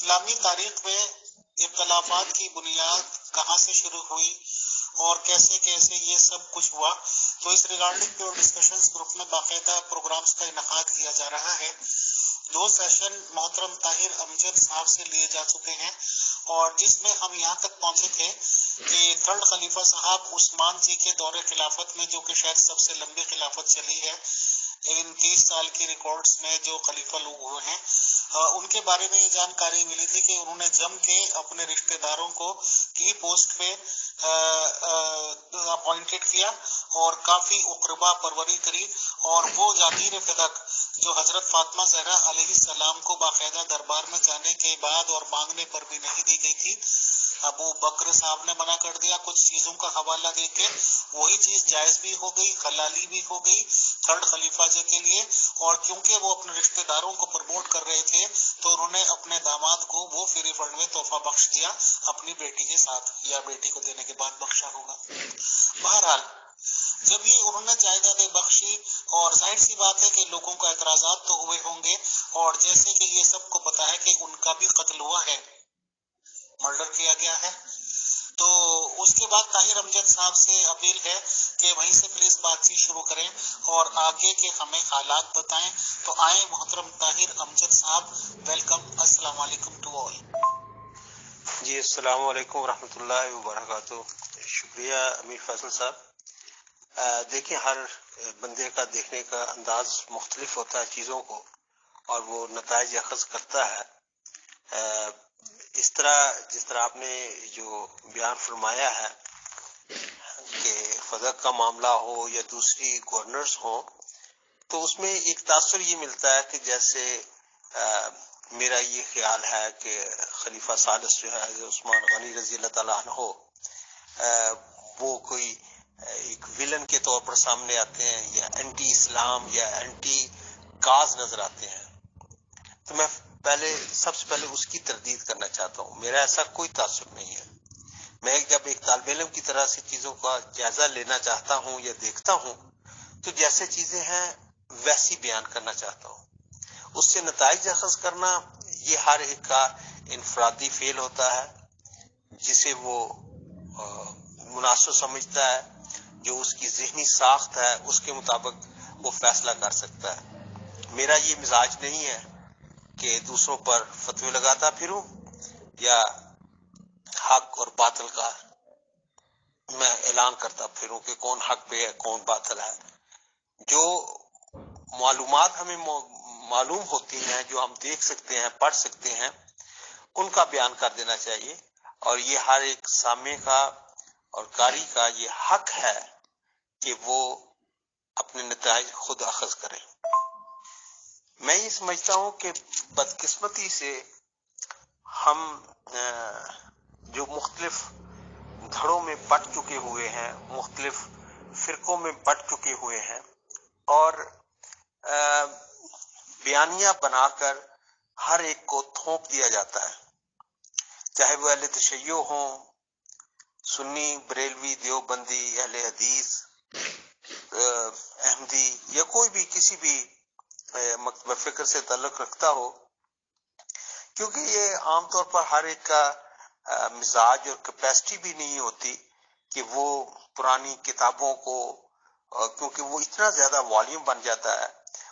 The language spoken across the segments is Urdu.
اسلامی تاریخ میں اختلافات کی بنیاد کہاں سے شروع ہوئی اور کیسے کیسے یہ سب کچھ ہوا، تو اس ریگارڈنگ پیور ڈسکشنز گروپ میں باقاعدہ پروگرامز کا انعقاد کیا جا رہا ہے۔ 2 سیشن محترم طاہر امجد صاحب سے لیے جا چکے ہیں، اور جس میں ہم یہاں تک پہنچے تھے کہ تھرڈ خلیفہ صاحب عثمان جی کے دور خلافت میں، جو کہ شاید سب سے لمبی خلافت چلی ہے ان 30 سال کی ریکارڈز میں جو خلیفہ لوگ ہوئے ہیں، ان کے بارے میں یہ جانکاری ملی تھی کہ انہوں نے جم کے اپنے رشتہ داروں کو کی پوسٹ پہ اپوائنٹڈ کیا اور کافی اقربا پروری کری، اور وہ جاگیر فدق جو حضرت فاطمہ زہرا علیہ السلام کو باقاعدہ دربار میں جانے کے بعد اور مانگنے پر بھی نہیں دی گئی تھی، ابو بکر صاحب نے منع کر دیا کچھ چیزوں کا حوالہ دے کے، وہی چیز جائز بھی ہو گئی، حلالی بھی ہو گئی تھرڈ خلیفہ جی کے لیے، اور کیونکہ وہ اپنے رشتہ داروں کو پروموٹ کر رہے تھے تو انہوں نے اپنے داماد کو وہ فری فنڈ میں تحفہ بخش دیا اپنی بیٹی کے ساتھ، یا بیٹی کو دینے کے بعد بخشا ہوگا۔ بہرحال جب یہ انہوں نے جائیدادیں بخشی، اور ظاہر سی بات ہے کہ لوگوں کا اعتراضات تو ہوئے ہوں گے، اور جیسے کہ یہ سب کو پتا ہے کہ ان کا بھی قتل ہوا ہے، مرڈر کیا گیا ہے، تو اس کے بعد طاہر امجد صاحب سے اپیل ہے کہ وہیں سے پلیز بات چیت شروع کریں اور آگے کے ہمیں حالات بتائیں۔ تو آئیں محترم طاہر امجد صاحب، ویلکم، السلام علیکم ٹو آل۔ جی السلام علیکم ورحمۃ اللہ وبرکاتہ۔ شکریہ امیر فیصل صاحب۔ دیکھیں، ہر بندے کا دیکھنے کا انداز مختلف ہوتا ہے چیزوں کو، اور وہ نتائج اخذ کرتا ہے۔ جس طرح آپ نے جو بیان فرمایا ہے کہ فدق کا معاملہ ہو یا دوسری گورنرز ہوں، تو اس میں ایک تاثر یہ ملتا ہے کہ جیسے میرا یہ خیال ہے کہ خلیفہ ثالث جو ہے عثمان غنی رضی اللہ تعالیٰ عنہ، وہ کوئی ایک ویلن کے طور پر سامنے آتے ہیں، یا اینٹی اسلام یا اینٹی کاز نظر آتے ہیں۔ تو میں سب سے پہلے اس کی تردید کرنا چاہتا ہوں۔ میرا ایسا کوئی تعصب نہیں ہے۔ میں جب ایک طالب علم کی طرح سے چیزوں کا جائزہ لینا چاہتا ہوں یا دیکھتا ہوں، تو جیسے چیزیں ہیں ویسی بیان کرنا چاہتا ہوں۔ اس سے نتائج اخذ کرنا یہ ہر ایک کا انفرادی فعل ہوتا ہے، جسے وہ مناسب سمجھتا ہے، جو اس کی ذہنی ساخت ہے اس کے مطابق وہ فیصلہ کر سکتا ہے۔ میرا یہ مزاج نہیں ہے کہ دوسروں پر فتوی لگاتا پھروں یا حق اور باطل کا میں اعلان کرتا پھروں کہ کون حق پہ ہے کون باطل ہے۔ جو معلومات ہمیں معلوم ہوتی ہیں، جو ہم دیکھ سکتے ہیں، پڑھ سکتے ہیں، ان کا بیان کر دینا چاہیے، اور یہ ہر ایک سامع کا اور قاری کا یہ حق ہے کہ وہ اپنے نتائج خود اخذ کرے۔ میں یہ سمجھتا ہوں کہ بدقسمتی سے ہم جو مختلف دھڑوں میں بٹ چکے ہوئے ہیں، مختلف فرقوں میں بٹ چکے ہوئے ہیں، اور بیانیہ بنا کر ہر ایک کو تھوپ دیا جاتا ہے، چاہے وہ اہل تشیع ہوں، سنی، بریلوی، دیوبندی، اہل حدیث، احمدی، یا کوئی بھی کسی بھی مکتبہ فکر سے تعلق رکھتا ہو، کیونکہ یہ عام طور پر ہر ایک کا مزاج اور کیپیسٹی بھی نہیں ہوتی کہ وہ پرانی کتابوں کو، کیونکہ وہ اتنا زیادہ والیوم بن جاتا ہے،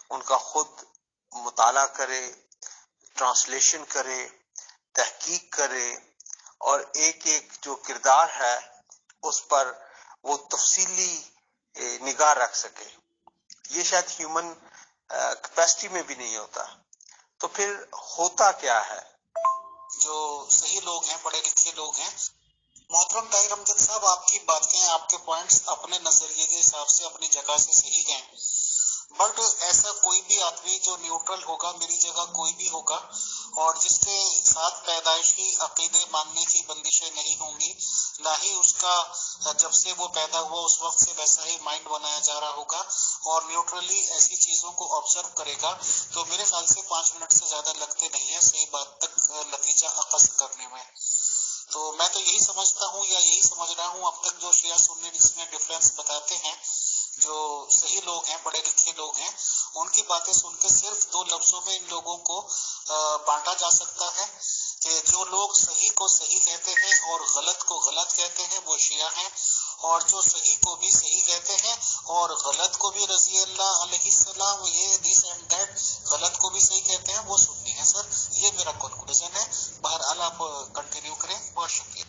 ان کا خود مطالعہ کرے، ٹرانسلیشن کرے، تحقیق کرے، اور ایک ایک جو کردار ہے اس پر وہ تفصیلی نگاہ رکھ سکے۔ یہ شاید ہیومن کیپیسٹی میں بھی نہیں ہوتا۔ تو پھر ہوتا کیا ہے؟ جو صحیح لوگ ہیں، پڑھے لکھے لوگ ہیں، محترم طاہر امجد صاحب، آپ کی باتیں، آپ کے پوائنٹس اپنے نظریے کے حساب سے اپنی جگہ سے صحیح ہیں، بٹ ایسا کوئی بھی آدمی جو نیوٹرل ہوگا، میری جگہ کوئی بھی ہوگا، اور جس کے ساتھ پیدائشی عقیدے ماننے کی بندشیں نہیں ہوں گی، نہ ہی اس کا جب سے وہ پیدا ہوا اس وقت سے ویسا ہی مائنڈ بنایا جا رہا ہوگا، اور نیوٹرلی ایسی چیزوں کو آبزرو کرے گا، تو میرے خیال سے 5 منٹ سے زیادہ لگتے نہیں ہیں صحیح بات تک نتیجہ اخذ کرنے میں۔ تو میں تو یہی سمجھتا ہوں، یا یہی سمجھ رہا ہوں اب تک جو شیعہ سنی جس میں ڈفرینس بتاتے ہیں، جو صحیح لوگ ہیں، پڑھے لکھے لوگ ہیں، ان کی باتیں سن کے صرف 2 لفظوں میں ان لوگوں کو بانٹا جا سکتا ہے کہ لوگ صحیح کو صحیح کہتے ہیں اور غلط کو غلط کہتے ہیں وہ شیعہ ہیں، اور جو صحیح کو بھی صحیح کہتے ہیں اور غلط کو بھی رضی اللہ علیہ السلام یہ دس اینڈ دیٹ غلط کو بھی صحیح کہتے ہیں وہ سنی ہے۔ سر یہ میرا کنکلوژن ہے، بہرحال آپ کنٹینیو کریں، بہت شکریہ۔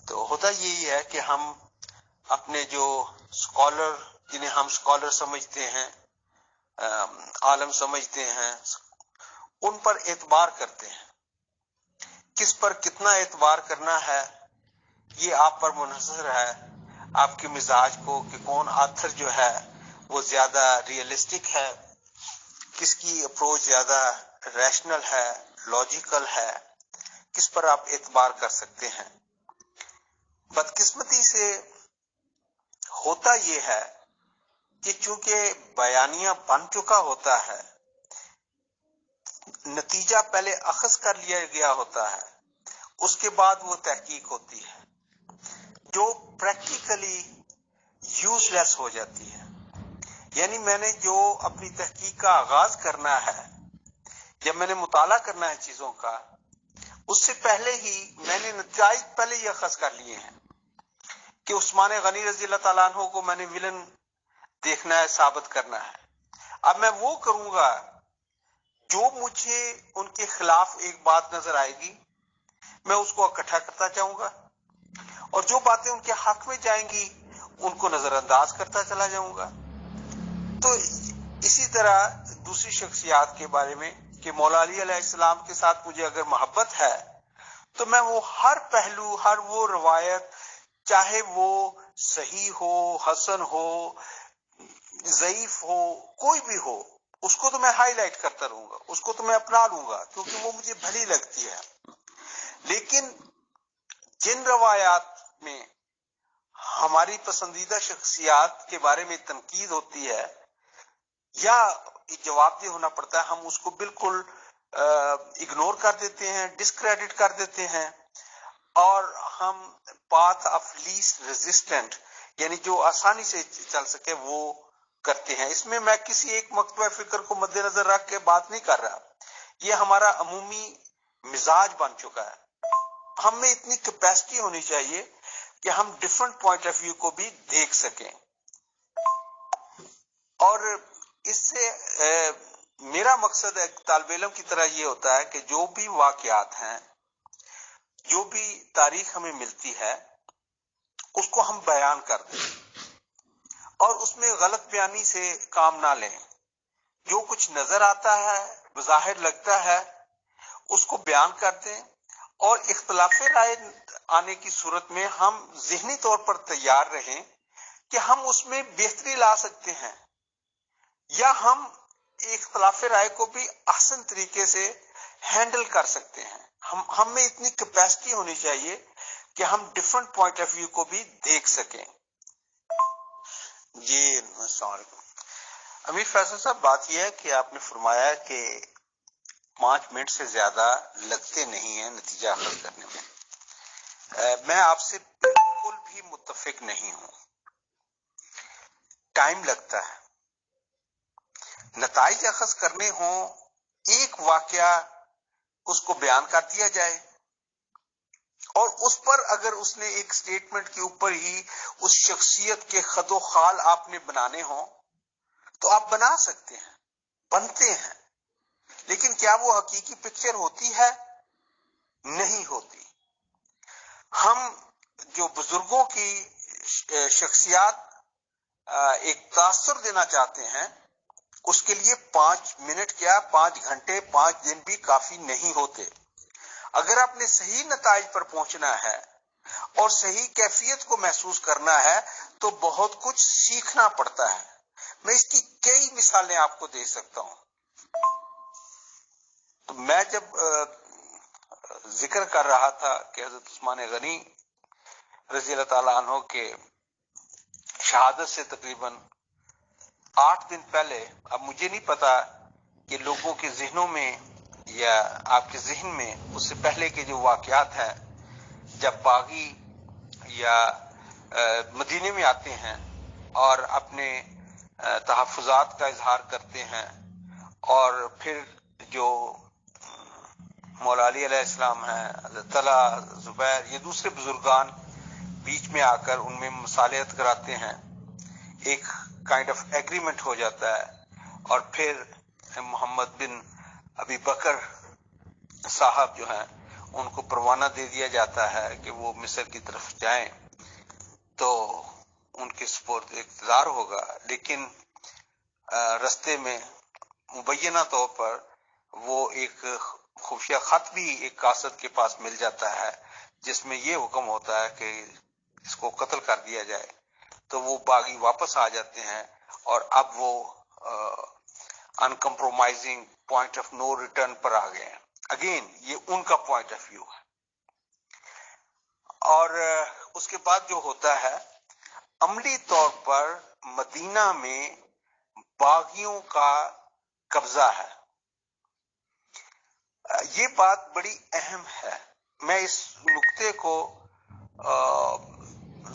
تو ہوتا یہی ہے کہ ہم اپنے جو اسکالر جنہیں ہم اسکالر سمجھتے ہیں، عالم سمجھتے ہیں، ان پر اعتبار کرتے ہیں۔ کس پر کتنا اعتبار کرنا ہے یہ آپ پر منحصر ہے، آپ کے مزاج کو، کہ کون آتھر جو ہے وہ زیادہ ریئلسٹک ہے، کس کی اپروچ زیادہ ریشنل ہے، لاجیکل ہے، کس پر آپ اعتبار کر سکتے ہیں۔ بدقسمتی سے ہوتا یہ ہے کہ چونکہ بیانیہ بن چکا ہوتا ہے، نتیجہ پہلے اخذ کر لیا گیا ہوتا ہے، اس کے بعد وہ تحقیق ہوتی ہے جو پریکٹیکلی یوز لیس ہو جاتی ہے۔ یعنی میں نے جو اپنی تحقیق کا آغاز کرنا ہے، جب میں نے مطالعہ کرنا ہے چیزوں کا، اس سے پہلے ہی میں نے نتائج پہلے ہی اخذ کر لیے ہیں کہ عثمان غنی رضی اللہ تعالیٰ عنہ کو میں نے ولن دیکھنا ہے، ثابت کرنا ہے۔ اب میں وہ کروں گا جو مجھے ان کے خلاف ایک بات نظر آئے گی، میں اس کو اکٹھا کرتا جاؤں گا، اور جو باتیں ان کے حق میں جائیں گی ان کو نظر انداز کرتا چلا جاؤں گا۔ تو اسی طرح دوسری شخصیات کے بارے میں کہ مولا علی علیہ السلام کے ساتھ مجھے اگر محبت ہے تو میں وہ ہر پہلو، ہر وہ روایت، چاہے وہ صحیح ہو، حسن ہو، ضعیف ہو، کوئی بھی ہو، اس کو تو میں ہائی لائٹ کرتا رہوں گا، اس کو تو میں اپنا لوں گا کیونکہ وہ مجھے بھلی لگتی ہے۔ لیکن جن روایات میں ہماری پسندیدہ شخصیات کے بارے میں تنقید ہوتی ہے یا جواب دہ ہونا پڑتا ہے، ہم اس کو بالکل اگنور کر دیتے ہیں، ڈسکریڈٹ کر دیتے ہیں، اور ہم پاتھ آف لیسٹ ریزسٹنٹ، یعنی جو آسانی سے چل سکے وہ کرتے ہیں۔ اس میں میں کسی ایک مکتبہ فکر کو مد نظر رکھ کے بات نہیں کر رہا، یہ ہمارا عمومی مزاج بن چکا ہے۔ ہم میں اتنی کیپیسٹی ہونی چاہیے کہ ہم ڈفرنٹ پوائنٹ آف ویو کو بھی دیکھ سکیں، اور اس سے میرا مقصد ایک طالب علم کی طرح یہ ہوتا ہے کہ جو بھی واقعات ہیں، جو بھی تاریخ ہمیں ملتی ہے، اس کو ہم بیان کر دیں اور اس میں غلط بیانی سے کام نہ لیں۔ جو کچھ نظر آتا ہے، بظاہر لگتا ہے، اس کو بیان کر دیں، اور اختلاف رائے آنے کی صورت میں ہم ذہنی طور پر تیار رہیں کہ ہم اس میں بہتری لا سکتے ہیں، یا ہم اختلاف رائے کو بھی احسن طریقے سے ہینڈل کر سکتے ہیں۔ ہم میں اتنی کیپیسٹی ہونی چاہیے کہ ہم ڈفرنٹ پوائنٹ آف ویو کو بھی دیکھ سکیں۔ جی السلام علیکم امیر فیصل صاحب، بات یہ ہے کہ آپ نے فرمایا کہ 5 منٹ سے زیادہ لگتے نہیں ہیں نتیجہ حاصل کرنے میں۔ میں آپ سے بالکل بھی متفق نہیں ہوں، ٹائم لگتا ہے۔ نتائج اخذ کرنے ہوں، ایک واقعہ اس کو بیان کر دیا جائے، اور اس پر اگر اس نے ایک سٹیٹمنٹ کے اوپر ہی اس شخصیت کے خد و خال آپ نے بنانے ہوں تو آپ بنا سکتے ہیں، بنتے ہیں، لیکن کیا وہ حقیقی پکچر ہوتی ہے؟ نہیں ہوتی۔ ہم جو بزرگوں کی شخصیات ایک تاثر دینا چاہتے ہیں، اس کے لیے 5 منٹ کیا 5 گھنٹے 5 دن بھی کافی نہیں ہوتے۔ اگر آپ نے صحیح نتائج پر پہنچنا ہے اور صحیح کیفیت کو محسوس کرنا ہے تو بہت کچھ سیکھنا پڑتا ہے۔ میں اس کی کئی مثالیں آپ کو دے سکتا ہوں۔ تو میں جب ذکر کر رہا تھا کہ حضرت عثمان غنی رضی اللہ تعالیٰ عنہ کے شہادت سے تقریباً 8 دن پہلے، اب مجھے نہیں پتا کہ لوگوں کے ذہنوں میں یا آپ کے ذہن میں اس سے پہلے کے جو واقعات ہیں، جب باغی یا مدینے میں آتے ہیں اور اپنے تحفظات کا اظہار کرتے ہیں، اور پھر جو مولا علی علیہ السلام ہیں، حضرت طلحہ، زبیر، یہ دوسرے بزرگان بیچ میں آ کر ان میں مصالحت کراتے ہیں، ایک کائنڈ آف ایگریمنٹ ہو جاتا ہے، اور پھر محمد بن ابی بکر صاحب جو ہیں ان کو پروانہ دے دیا جاتا ہے کہ وہ مصر کی طرف جائیں تو ان کے سپرد اقتدار ہوگا، لیکن رستے میں مبینہ طور پر وہ ایک خفیہ خط بھی ایک قاصد کے پاس مل جاتا ہے جس میں یہ حکم ہوتا ہے کہ اس کو قتل کر دیا جائے، تو وہ باغی واپس آ جاتے ہیں اور اب وہ انکمپرومائزنگ پوائنٹ آف نو ریٹرن پر آ گئے ہیں۔ اگین یہ ان کا پوائنٹ آف ویو ہے، اور اس کے بعد جو ہوتا ہے عملی طور پر مدینہ میں باغیوں کا قبضہ ہے۔ یہ بات بڑی اہم ہے، میں اس نقطے کو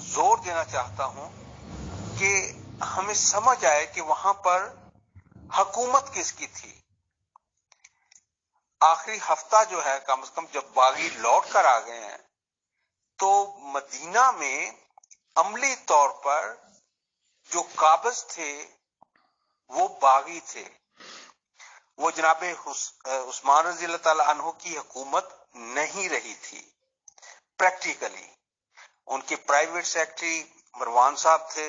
زور دینا چاہتا ہوں کہ ہمیں سمجھ آئے کہ وہاں پر حکومت کس کی تھی۔ آخری ہفتہ جو ہے کم از کم جب باغی لوٹ کر آ گئے ہیں تو مدینہ میں عملی طور پر جو قابض تھے وہ باغی تھے، وہ جناب عثمان رضی اللہ تعالی عنہ کی حکومت نہیں رہی تھی۔ پریکٹیکلی ان کے پرائیویٹ سیکرٹری مروان صاحب تھے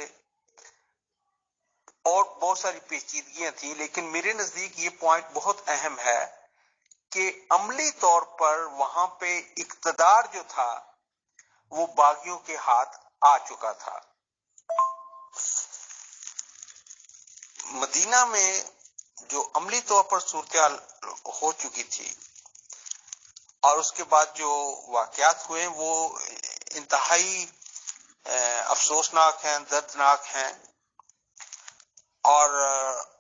اور بہت ساری پیچیدگیاں تھیں، لیکن میرے نزدیک یہ پوائنٹ بہت اہم ہے کہ عملی طور پر وہاں پہ اقتدار جو تھا وہ باغیوں کے ہاتھ آ چکا تھا۔ مدینہ میں جو عملی طور پر صورتحال ہو چکی تھی اور اس کے بعد جو واقعات ہوئے وہ انتہائی افسوسناک ہیں، دردناک ہیں، اور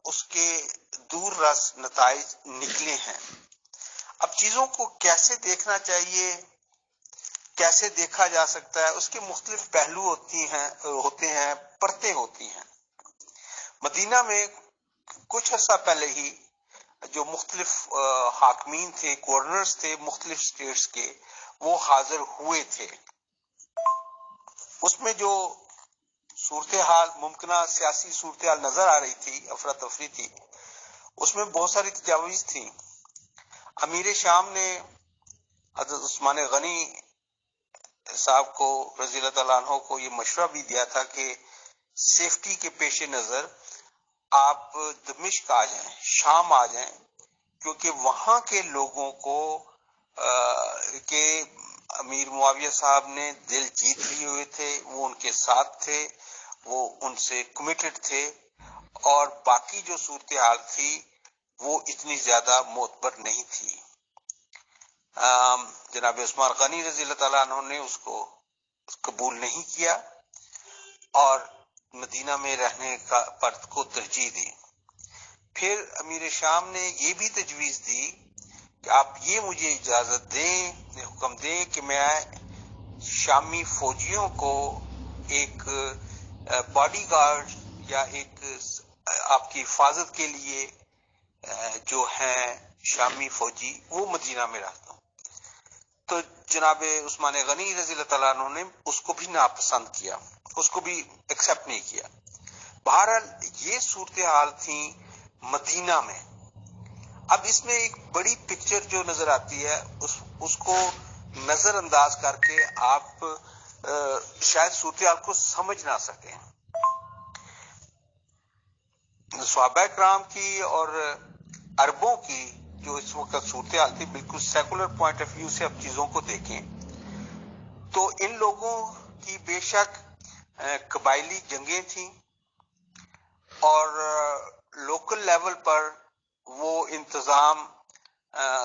اس کے دور رس نتائج نکلے ہیں۔ اب چیزوں کو کیسے دیکھنا چاہیے، کیسے دیکھا جا سکتا ہے، اس کے مختلف پہلو ہوتے ہیں، پرتیں ہوتی ہیں۔ مدینہ میں کچھ عرصہ پہلے ہی جو مختلف حاکمین تھے، گورنرز تھے مختلف اسٹیٹس کے، وہ حاضر ہوئے تھے۔ اس میں جو صورتحال، ممکنہ سیاسی صورتحال نظر آ رہی تھی، افراتفری تھی، اس میں بہت ساری تجاویز تھیں۔ امیر شام نے حضرت عثمان غنی صاحب کو رضی اللہ تعالیٰ عنہ کو یہ مشورہ بھی دیا تھا کہ سیفٹی کے پیش نظر آپ دمشق آ جائیں، شام آ جائیں، کیونکہ وہاں کے لوگوں کو کہ امیر معاویہ صاحب نے دل جیت لیے ہوئے تھے، وہ ان کے ساتھ تھے، وہ ان سے کمیٹڈ تھے، اور باقی جو صورتحال تھی وہ اتنی زیادہ معتبر نہیں تھی۔ جناب عثمان غنی رضی اللہ تعالیٰ عنہ نے اس کو قبول نہیں کیا اور مدینہ میں رہنے پر کو ترجیح دی۔ پھر امیر شام نے یہ بھی تجویز دی کہ آپ یہ مجھے اجازت دیں، حکم دیں کہ میں شامی فوجیوں کو ایک باڈی گارڈ یا ایک آپ کی حفاظت کے لیے جو ہیں شامی فوجی وہ مدینہ میں رہتا ہوں۔ تو جناب عثمان غنی رضی اللہ تعالیٰ عنہ نے اس کو بھی ناپسند کیا، اس کو بھی ایکسپٹ نہیں کیا۔ بہرحال یہ صورتحال تھی مدینہ میں۔ اب اس میں ایک بڑی پکچر جو نظر آتی ہے اس کو نظر انداز کر کے آپ شاید صورتحال کو سمجھ نہ سکیں۔ صحابہ کرام کی اور عربوں کی جو اس وقت صورتحال تھی، بالکل سیکولر پوائنٹ آف ویو سے اب چیزوں کو دیکھیں تو ان لوگوں کی بے شک قبائلی جنگیں تھیں اور لوکل لیول پر وہ انتظام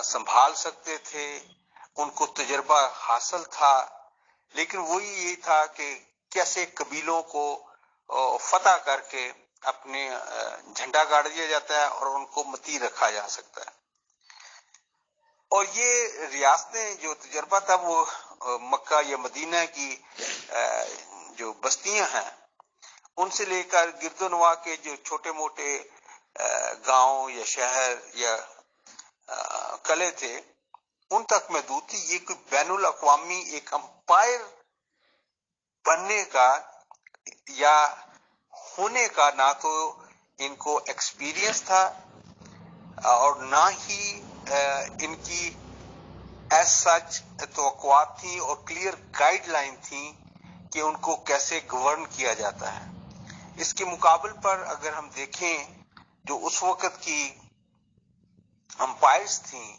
سنبھال سکتے تھے، ان کو تجربہ حاصل تھا، لیکن وہی یہ تھا کہ کیسے قبیلوں کو فتح کر کے اپنے جھنڈا گاڑ دیا جاتا ہے اور ان کو متی رکھا جا سکتا ہے۔ اور یہ ریاستیں جو تجربہ تھا وہ مکہ یا مدینہ کی جو بستیاں ہیں ان سے لے کر گرد و نواح کے جو چھوٹے موٹے گاؤں یا شہر یا قلعے تھے ان تک محدود تھی. یہ کوئی بین الاقوامی ایک امپائر بننے کا یا ہونے کا نہ تو ان کو ایکسپیرینس تھا اور نہ ہی ان کی ایز سچ توقعات تھیں اور کلیئر گائیڈ لائن تھیں کہ ان کو کیسے گورن کیا جاتا ہے. اس کے مقابل پر اگر ہم دیکھیں جو اس وقت کی امپائرز تھیں،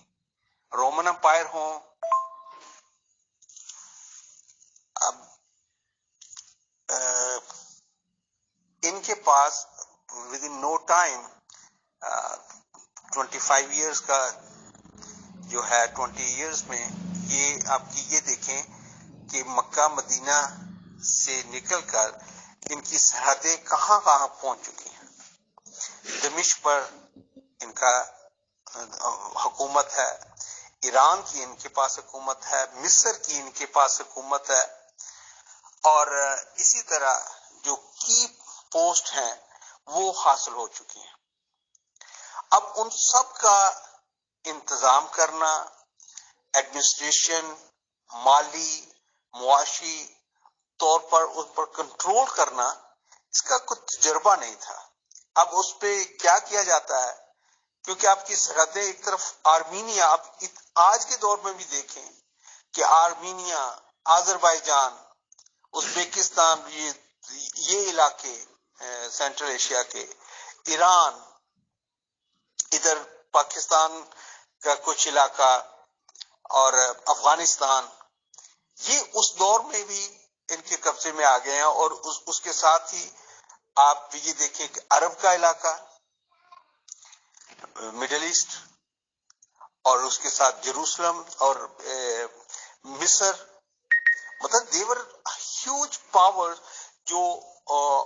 رومن امپائر ہوں، اب ان کے پاس within no time 25 years کا جو ہے 20 ایئرس میں یہ آپ کی یہ دیکھیں کہ مکہ مدینہ سے نکل کر ان کی سرحدیں کہاں کہاں پہنچ چکی ہیں. دمشق پر ان کا حکومت ہے، ایران کی ان کے پاس حکومت ہے، مصر کی ان کے پاس حکومت ہے، اور اسی طرح جو کی پوسٹ ہیں وہ حاصل ہو چکی ہیں. اب ان سب کا انتظام کرنا، ایڈمنسٹریشن، مالی، معاشی طور پر اس پر کنٹرول کرنا، اس کا کچھ تجربہ نہیں تھا. اب اس پہ کیا کیا جاتا ہے، کیونکہ آپ کی سرحدیں ایک طرف آرمینیا، آپ آج کے دور میں بھی دیکھیں کہ آرمینیا، آذربائیجان، ازبیکستان، یہ علاقے سینٹرل ایشیا کے، ایران، ادھر پاکستان کا کچھ علاقہ اور افغانستان، یہ اس دور میں بھی ان کے قبضے میں آ گئے ہیں. اور اس کے ساتھ ہی آپ یہ دیکھیں کہ عرب کا علاقہ، مڈل ایسٹ، اور اس کے ساتھ جروسلم اور مصر، مطلب دیور ہیوج پاور جو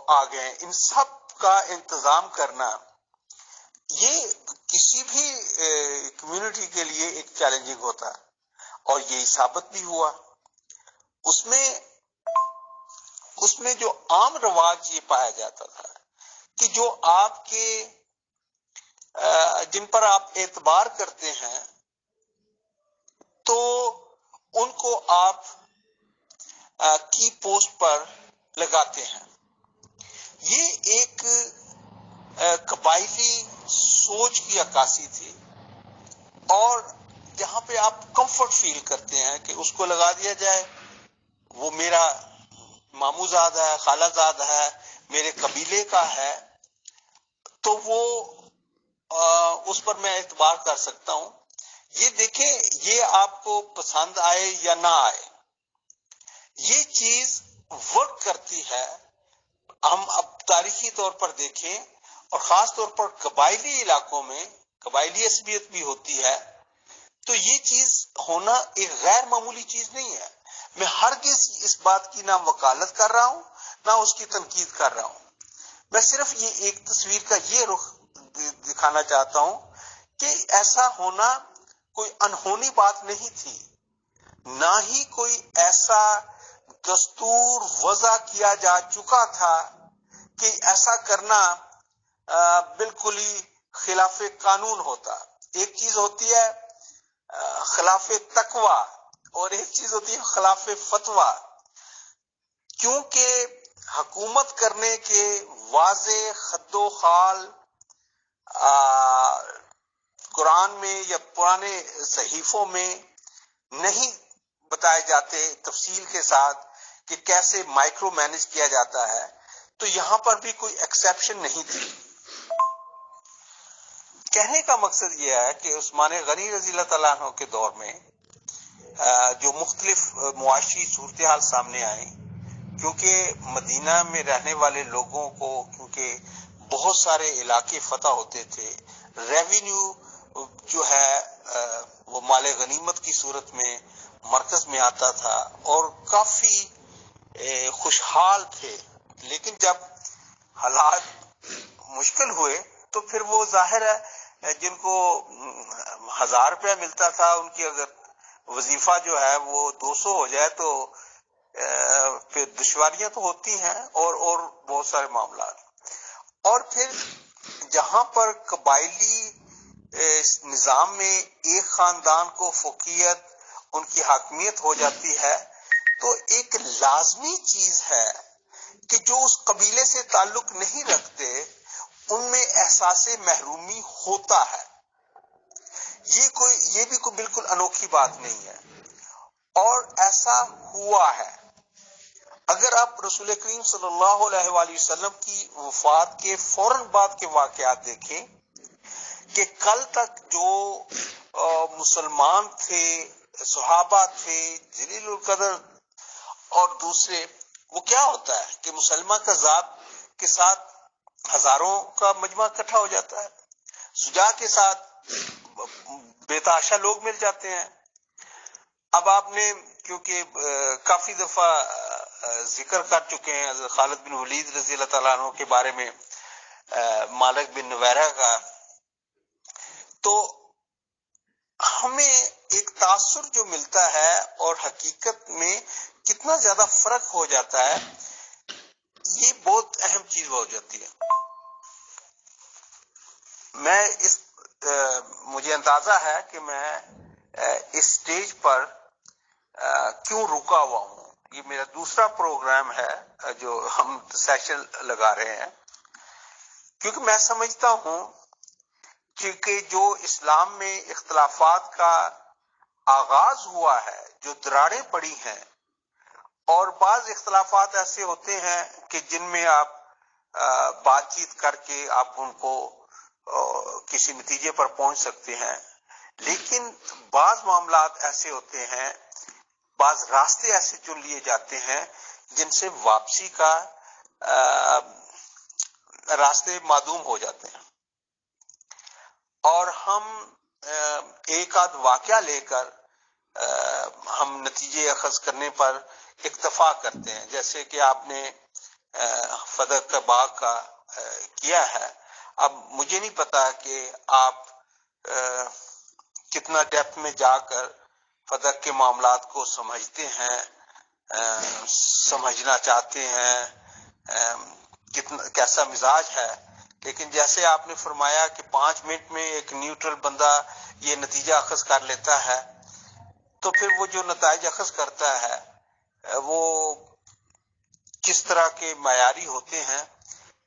آ گئے. ان سب کا انتظام کرنا یہ کسی بھی کمیونٹی کے لیے ایک چیلنجنگ ہوتا ہے، اور یہی ثابت بھی ہوا. اس میں جو عام رواج یہ پایا جاتا تھا کہ جو آپ کے جن پر آپ اعتبار کرتے ہیں تو ان کو آپ کی پوسٹ پر لگاتے ہیں. یہ ایک قبائلی سوچ کی عکاسی تھی، اور جہاں پہ آپ کمفرٹ فیل کرتے ہیں کہ اس کو لگا دیا جائے، وہ میرا ماموں زاد ہے، خالہ زاد ہے، میرے قبیلے کا ہے، تو وہ اس پر میں اعتبار کر سکتا ہوں. یہ دیکھیں، یہ آپ کو پسند آئے یا نہ آئے، یہ چیز ورک کرتی ہے. ہم اب تاریخی طور پر دیکھیں، اور خاص طور پر قبائلی علاقوں میں قبائلی عصبیت بھی ہوتی ہے، تو یہ چیز ہونا ایک غیر معمولی چیز نہیں ہے. میں ہرگز اس بات کی نہ وکالت کر رہا ہوں نہ اس کی تنقید کر رہا ہوں. میں صرف یہ ایک تصویر کا یہ رخ دکھانا چاہتا ہوں کہ ایسا ہونا کوئی انہونی بات نہیں تھی، نہ ہی کوئی ایسا دستور وضع کیا جا چکا تھا کہ ایسا کرنا بالکل ہی خلاف قانون ہوتا. ایک چیز ہوتی ہے خلاف تقوی اور ایک چیز ہوتی ہے خلاف فتویٰ. کیونکہ حکومت کرنے کے واضح خط و خال قرآن میں یا پرانے صحیفوں میں نہیں بتائے جاتے تفصیل کے ساتھ کہ کیسے مائکرو مینج کیا جاتا ہے، تو یہاں پر بھی کوئی ایکسیپشن نہیں تھی. کہنے کا مقصد یہ ہے کہ عثمان غنی رضی اللہ تعالیٰ عنہ کے دور میں جو مختلف معاشی صورتحال سامنے آئی، کیونکہ مدینہ میں رہنے والے لوگوں کو کیونکہ بہت سارے علاقے فتح ہوتے تھے، ریونیو جو ہے وہ مال غنیمت کی صورت میں مرکز میں آتا تھا اور کافی خوشحال تھے. لیکن جب حالات مشکل ہوئے تو پھر وہ ظاہر ہے جن کو 1000 روپیہ ملتا تھا، ان کی اگر وظیفہ جو ہے وہ 200 ہو جائے تو پھر دشواریاں تو ہوتی ہیں اور بہت سارے معاملات. اور پھر جہاں پر قبائلی اس نظام میں ایک خاندان کو فوقیت، ان کی حاکمیت ہو جاتی ہے، تو ایک لازمی چیز ہے کہ جو اس قبیلے سے تعلق نہیں رکھتے ان میں احساس محرومی ہوتا ہے۔ یہ بھی کوئی بالکل انوکھی بات نہیں ہے، اور ایسا ہوا ہے۔ اگر آپ رسول کریم صلی اللہ علیہ وآلہ وسلم کی وفات کے فوراً بعد کے واقعات دیکھیں کہ کل تک جو مسلمان تھے، صحابہ تھے، جلیل القدر اور دوسرے، وہ کیا ہوتا ہے کہ مسلمہ کا ذات کے ساتھ ہزاروں کا مجمع اکٹھا ہو جاتا ہے، شجاع کے ساتھ بے تحاشا لوگ مل جاتے ہیں۔ اب آپ نے کیونکہ کافی دفعہ ذکر کر چکے ہیں حضرت خالد بن ولید رضی اللہ تعالیٰ عنہ کے بارے میں، مالک بن نویرہ کا، تو ہمیں ایک تاثر جو ملتا ہے اور حقیقت میں کتنا زیادہ فرق ہو جاتا ہے، یہ بہت اہم چیز ہو جاتی ہے۔ مجھے اندازہ ہے کہ میں اس سٹیج پر کیوں رکا ہوا ہوں۔ یہ میرا دوسرا پروگرام ہے جو ہم سیشن لگا رہے ہیں، کیونکہ میں سمجھتا ہوں کہ جو اسلام میں اختلافات کا آغاز ہوا ہے، جو دراڑیں پڑی ہیں، اور بعض اختلافات ایسے ہوتے ہیں کہ جن میں آپ بات چیت کر کے آپ ان کو کسی نتیجے پر پہنچ سکتے ہیں، لیکن بعض معاملات ایسے ہوتے ہیں، بعض راستے ایسے چن لیے جاتے ہیں جن سے واپسی کا راستے معدوم ہو جاتے ہیں، اور ہم ایک آدھ واقعہ لے کر ہم نتیجے اخذ کرنے پر اکتفا کرتے ہیں، جیسے کہ آپ نے فدق کا باغ کا کیا ہے۔ اب مجھے نہیں پتا کہ آپ کتنا ڈیپتھ میں جا کر فدق کے معاملات کو سمجھتے ہیں، سمجھنا چاہتے ہیں، کیسا مزاج ہے، لیکن جیسے آپ نے فرمایا کہ 5 منٹ میں ایک نیوٹرل بندہ یہ نتیجہ اخذ کر لیتا ہے، تو پھر وہ جو نتائج اخذ کرتا ہے وہ کس طرح کے معیاری ہوتے ہیں،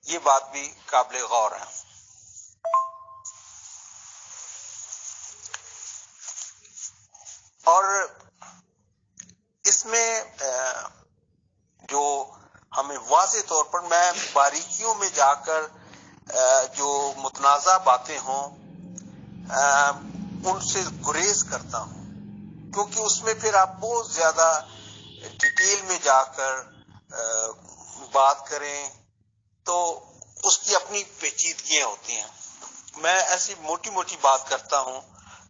یہ بات بھی قابل غور ہے۔ اور اس میں جو ہمیں واضح طور پر، میں باریکیوں میں جا کر جو متنازع باتیں ہوں ان سے گریز کرتا ہوں، کیونکہ اس میں پھر آپ بہت زیادہ ڈیٹیل میں جا کر بات کریں تو اس کی اپنی پیچیدگیاں ہوتی ہیں۔ میں ایسی موٹی موٹی بات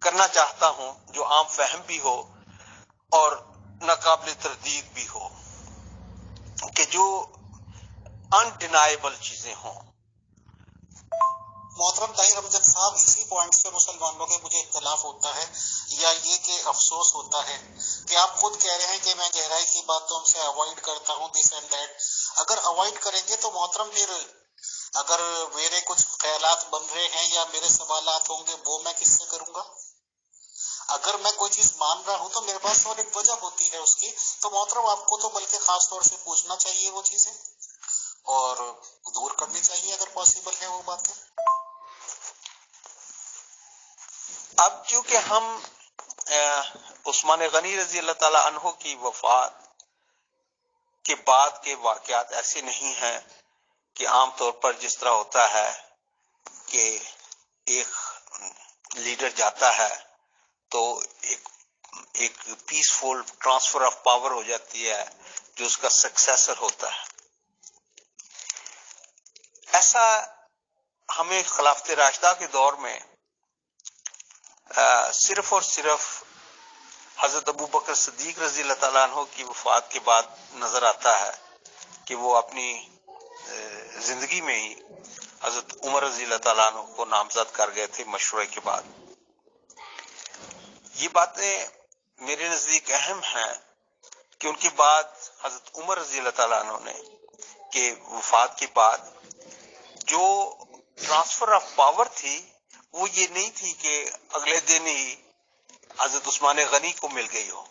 کرنا چاہتا ہوں جو عام فہم بھی ہو اور ناقابل تردید بھی ہو، کہ جو انڈینائبل چیزیں ہوں۔ محترم طاہر امجد صاحب، اسی پوائنٹ سے مسلمانوں کے مجھے اختلاف ہوتا ہے، یا یہ کہ افسوس ہوتا ہے کہ آپ خود کہہ رہے ہیں کہ میں گہرائی کی باتوں سے اوائڈ کرتا ہوں، دس اینڈ دیٹ۔ اگر اوائڈ کریں گے تو محترم پھر اگر میرے کچھ خیالات بن رہے ہیں یا میرے سوالات ہوں گے وہ میں کس سے کروں گا؟ اگر میں کوئی چیز مان رہا ہوں تو میرے پاس اور ایک وجہ ہوتی ہے اس کی، تو محترم آپ کو تو بلکہ خاص طور سے پوچھنا چاہیے وہ چیزیں اور دور کرنی چاہیے اگر پاسبل ہے وہ باتیں۔ اب چونکہ ہم عثمان غنی رضی اللہ تعالیٰ عنہ کی وفات کے بعد کے واقعات ایسے نہیں ہیں کہ عام طور پر جس طرح ہوتا ہے کہ ایک لیڈر جاتا ہے تو ایک پیسفل ٹرانسفر آف پاور ہو جاتی ہے جو اس کا سکسیسر ہوتا ہے۔ ایسا ہمیں خلافت راشدہ کے دور میں صرف اور صرف حضرت ابو بکر صدیق رضی اللہ تعالیٰ عنہ کی وفات کے بعد نظر آتا ہے کہ وہ اپنی زندگی میں ہی حضرت عمر رضی اللہ تعالیٰ عنہ کو نامزد کر گئے تھے مشورے کے بعد۔ یہ باتیں میرے نزدیک اہم ہیں کہ ان کے بعد حضرت عمر رضی اللہ تعالیٰ عنہ نے کے وفات کے بعد جو ٹرانسفر آف پاور تھی وہ یہ نہیں تھی کہ اگلے دن ہی حضرت عثمان غنی کو مل گئی ہو،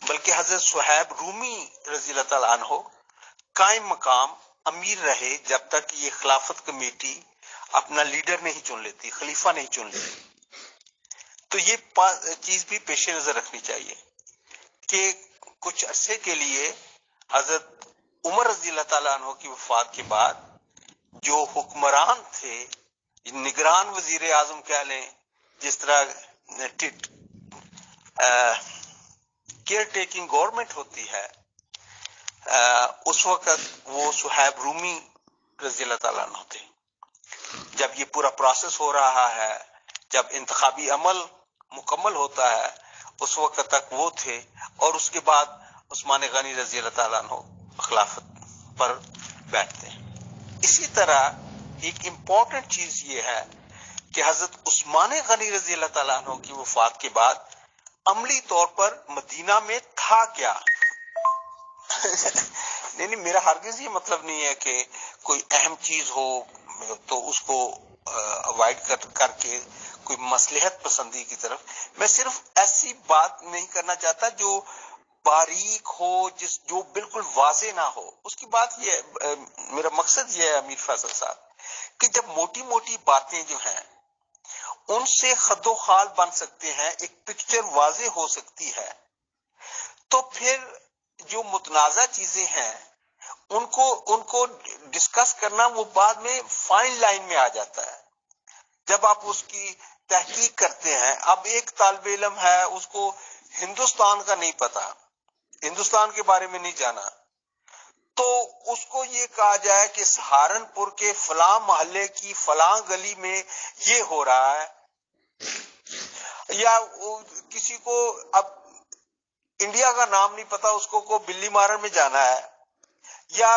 بلکہ حضرت صہیب رومی رضی اللہ تعالیٰ عنہ قائم مقام امیر رہے جب تک یہ خلافت کمیٹی اپنا لیڈر نہیں چن لیتی، خلیفہ نہیں چن لیتی۔ تو یہ چیز بھی پیش نظر رکھنی چاہیے کہ کچھ عرصے کے لیے حضرت عمر رضی اللہ تعالیٰ عنہ کی وفات کے بعد جو حکمران تھے، نگران وزیر اعظم کہہ لیں، جس طرح کیئر ٹیکنگ گورنمنٹ ہوتی ہے، اس وقت وہ صہیب رومی رضی اللہ تعالیٰ عنہ تھے۔ جب یہ پورا پروسیس ہو رہا ہے، جب انتخابی عمل مکمل ہوتا ہے، اس وقت تک وہ تھے، اور اس کے بعد عثمان غنی رضی اللہ تعالیٰ عنہ خلافت پر بیٹھتے ہیں۔ اسی طرح ایک امپورٹنٹ چیز یہ ہے کہ حضرت عثمان غنی رضی اللہ تعالیٰ عنہ کی وفات کے بعد عملی طور پر مدینہ میں تھا کیا؟ نہیں، میرا ہرگز یہ مطلب نہیں ہے کہ کوئی اہم چیز ہو تو اس کو اوائڈ کر کے کوئی مصلحت پسندی کی طرف، میں صرف ایسی بات نہیں کرنا چاہتا جو باریک ہو، جو بالکل واضح نہ ہو۔ اس کی بات یہ، میرا مقصد یہ ہے امیر فیصل صاحب، کہ جب موٹی موٹی باتیں جو ہیں ان سے خد و خال بن سکتے ہیں، ایک پکچر واضح ہو سکتی ہے، تو پھر جو متنازع چیزیں ہیں ان کو ڈسکس کرنا وہ بعد میں فائن لائن میں آ جاتا ہے۔ جب آپ اس کی تحقیق کرتے ہیں، اب ایک طالب علم ہے، اس کو ہندوستان کا نہیں پتا، ہندوستان کے بارے میں نہیں جانا، تو اس کو یہ کہا جائے کہ سہارنپور کے فلاں محلے کی فلاں گلی میں یہ ہو رہا ہے، یا کسی کو اب انڈیا کا نام نہیں پتا، اس کو بلی مارن میں جانا ہے، یا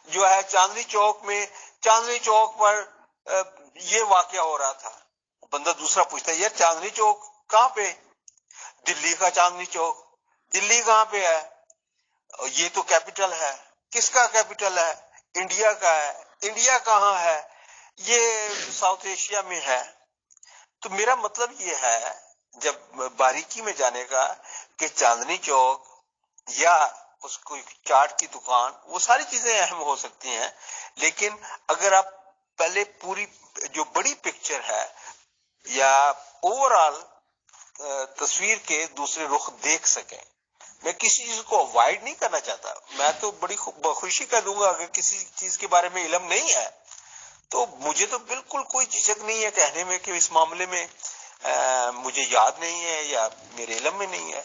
جو ہے چاندنی چوک پر یہ واقعہ ہو رہا تھا، بندہ دوسرا پوچھتا ہے یار چاندنی چوک کہاں پہ؟ دلی کا چاندنی چوک، دلی کہاں پہ ہے؟ یہ تو کیپٹل ہے۔ کس کا کیپٹل ہے؟ انڈیا کا ہے۔ انڈیا کہاں ہے؟ یہ ساؤتھ ایشیا میں ہے۔ تو میرا مطلب یہ ہے جب باریکی میں جانے کا کہ چاندنی چوک یا اس کو چاٹ کی دکان، وہ ساری چیزیں اہم ہو سکتی ہیں، لیکن اگر آپ پہلے پوری جو بڑی پکچر ہے یا اوور آل تصویر کے دوسرے رخ دیکھ سکیں، میں کسی چیز کو اوائڈ نہیں کرنا چاہتا، میں تو بڑی خوشی کر دوں گا اگر کسی چیز کے بارے میں علم نہیں ہے تو مجھے تو بالکل کوئی جھجک نہیں ہے کہنے میں کہ اس معاملے میں مجھے یاد نہیں ہے یا میرے علم میں نہیں ہے۔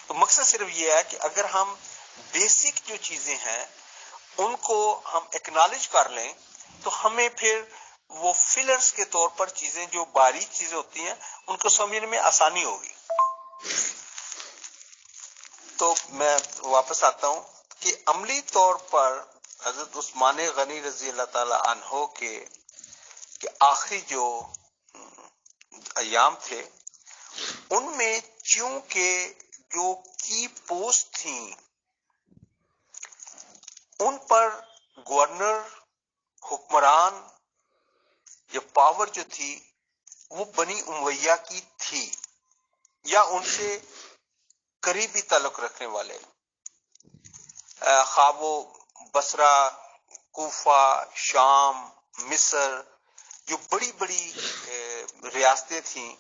تو مقصد صرف یہ ہے کہ اگر ہم بیسک جو چیزیں ہیں ان کو ہم ایکنالج کر لیں تو ہمیں پھر وہ فلرز کے طور پر چیزیں جو باریک چیزیں ہوتی ہیں ان کو سمجھنے میں آسانی ہوگی۔ تو میں واپس آتا ہوں کہ عملی طور پر حضرت عثمان غنی رضی اللہ تعالی عنہ کے آخری جو ایام تھے ان میں چونکہ جو کی پوسٹ تھیں ان پر گورنر، حکمران یا پاور جو تھی وہ بنی امیہ کی تھی یا ان سے قریبی تعلق رکھنے والے، خواہ وہ بصرہ، کوفہ، شام، مصر، جو بڑی بڑی ریاستیں تھیں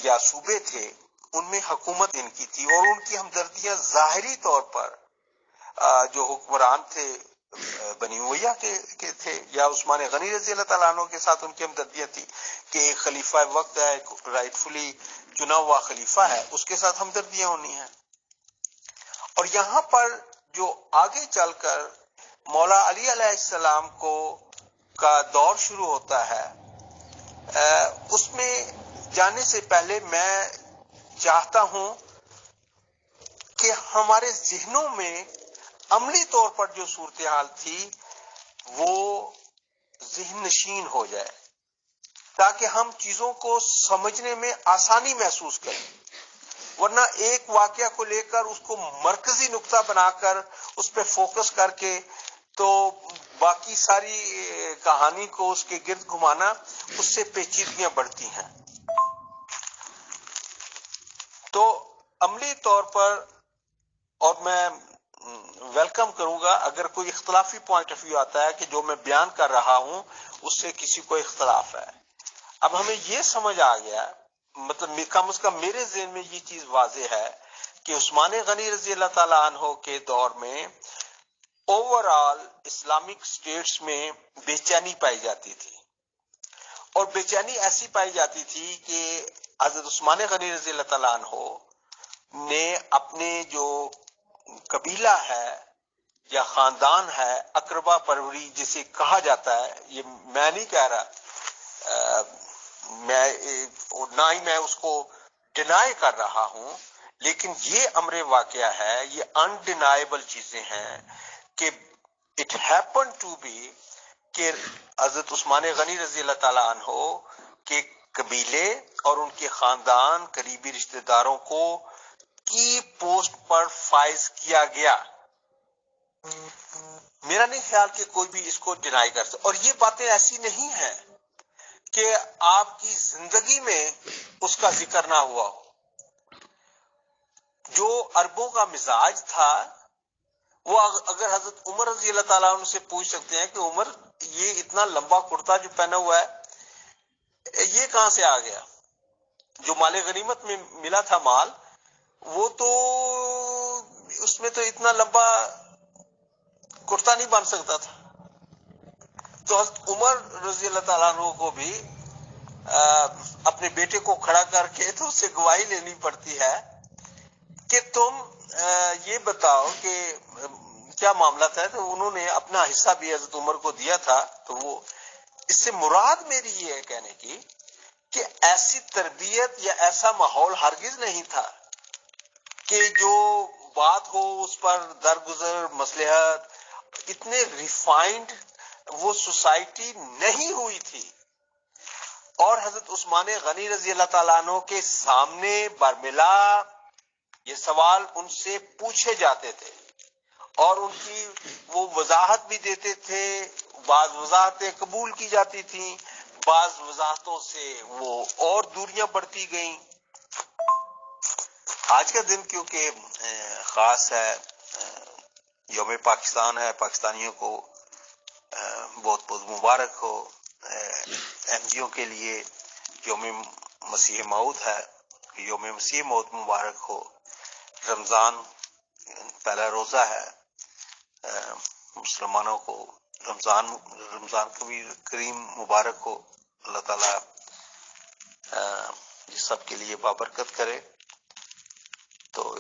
یا صوبے تھے ان میں حکومت ان کی تھی، اور ان کی ہمدردیاں ظاہری طور پر جو حکمران تھے بنی امیہ کے تھے یا عثمان غنی رضی اللہ تعالیٰ عنہ کے ساتھ ان کی ہمدردیاں تھی کہ ایک خلیفہ وقت ہے، ایک رائٹ فلی چنا ہوا خلیفہ ہے، اس کے ساتھ ہمدردیاں ہونی ہیں۔ اور یہاں پر جو آگے چل کر مولا علی علیہ السلام کا دور شروع ہوتا ہے، اس میں جانے سے پہلے میں چاہتا ہوں کہ ہمارے ذہنوں میں عملی طور پر جو صورتحال تھی وہ ذہن نشین ہو جائے تاکہ ہم چیزوں کو سمجھنے میں آسانی محسوس کریں، ورنہ ایک واقعہ کو لے کر اس کو مرکزی نقطہ بنا کر اس پہ فوکس کر کے تو باقی ساری کہانی کو اس کے گرد گھمانا، اس سے پیچیدگیاں بڑھتی ہیں. تو عملی طور پر، اور میں ویلکم کروں گا اگر کوئی اختلافی پوائنٹ آف ویو آتا ہے کہ جو میں بیان کر رہا ہوں اس سے کسی کو اختلاف ہے. اب ہمیں یہ سمجھ آ گیا، مطلب کم از کم میرے ذہن میں یہ چیز واضح ہے کہ عثمان غنی رضی اللہ تعالیٰ عنہ کے دور میں اوور آل اسلامک اسٹیٹس میں بے چینی پائی جاتی تھی، اور بے چینی ایسی پائی جاتی تھی کہ حضرت عثمان غنی رضی اللہ تعالیٰ عنہ نے اپنے جو قبیلہ ہے یا خاندان ہے، اقربا پروری جسے کہا جاتا ہے، یہ میں نہیں کہہ رہا، نہ ہی میں اس کو ڈینائی کر رہا ہوں، لیکن یہ امر واقعہ ہے، یہ انڈینائبل چیزیں ہیں کہ اٹ ہیپن ٹو بی کہ حضرت عثمان غنی رضی اللہ تعالیٰ عنہ کے قبیلے اور ان کے خاندان، قریبی رشتہ داروں کو کی پوسٹ پر فائز کیا گیا. میرا نہیں خیال کہ کوئی بھی اس کو ڈینائی کر سکتا، اور یہ باتیں ایسی نہیں ہیں کہ آپ کی زندگی میں اس کا ذکر نہ ہوا ہو. جو عربوں کا مزاج تھا، وہ اگر حضرت عمر رضی اللہ تعالیٰ عنہ سے پوچھ سکتے ہیں کہ عمر یہ اتنا لمبا کرتا جو پہنا ہوا ہے یہ کہاں سے آ گیا؟ جو مال غنیمت میں ملا تھا مال، وہ تو اس میں تو اتنا لمبا کرتا نہیں بن سکتا تھا. تو حضرت عمر رضی اللہ تعالیٰ عنہ کو بھی اپنے بیٹے کو کھڑا کر کے تو اس سے گواہی لینی پڑتی ہے کہ تم یہ بتاؤ کہ کیا معاملہ تھا. تو انہوں نے اپنا حصہ بھی حضرت عمر کو دیا تھا. تو وہ اس سے مراد میری یہ ہے کہنے کی کہ ایسی تربیت یا ایسا ماحول ہرگز نہیں تھا کہ جو بات ہو اس پر درگزر مصلحت، اتنے ریفائنڈ وہ سوسائٹی نہیں ہوئی تھی. اور حضرت عثمان غنی رضی اللہ تعالیٰ عنہ کے سامنے برملا یہ سوال ان سے پوچھے جاتے تھے، اور ان کی وہ وضاحت بھی دیتے تھے. بعض وضاحتیں قبول کی جاتی تھیں، بعض وضاحتوں سے وہ اور دوریاں بڑھتی گئیں. آج کا دن کیونکہ خاص ہے، یوم پاکستان ہے، پاکستانیوں کو بہت بہت مبارک ہو. این جی او کے لیے یوم مسیح موعود ہے، یوم مسیح موعود مبارک ہو. رمضان پہلا روزہ ہے، مسلمانوں کو رمضان کریم مبارک ہو. اللہ تعالیٰ سب کے لیے بابرکت کرے. تو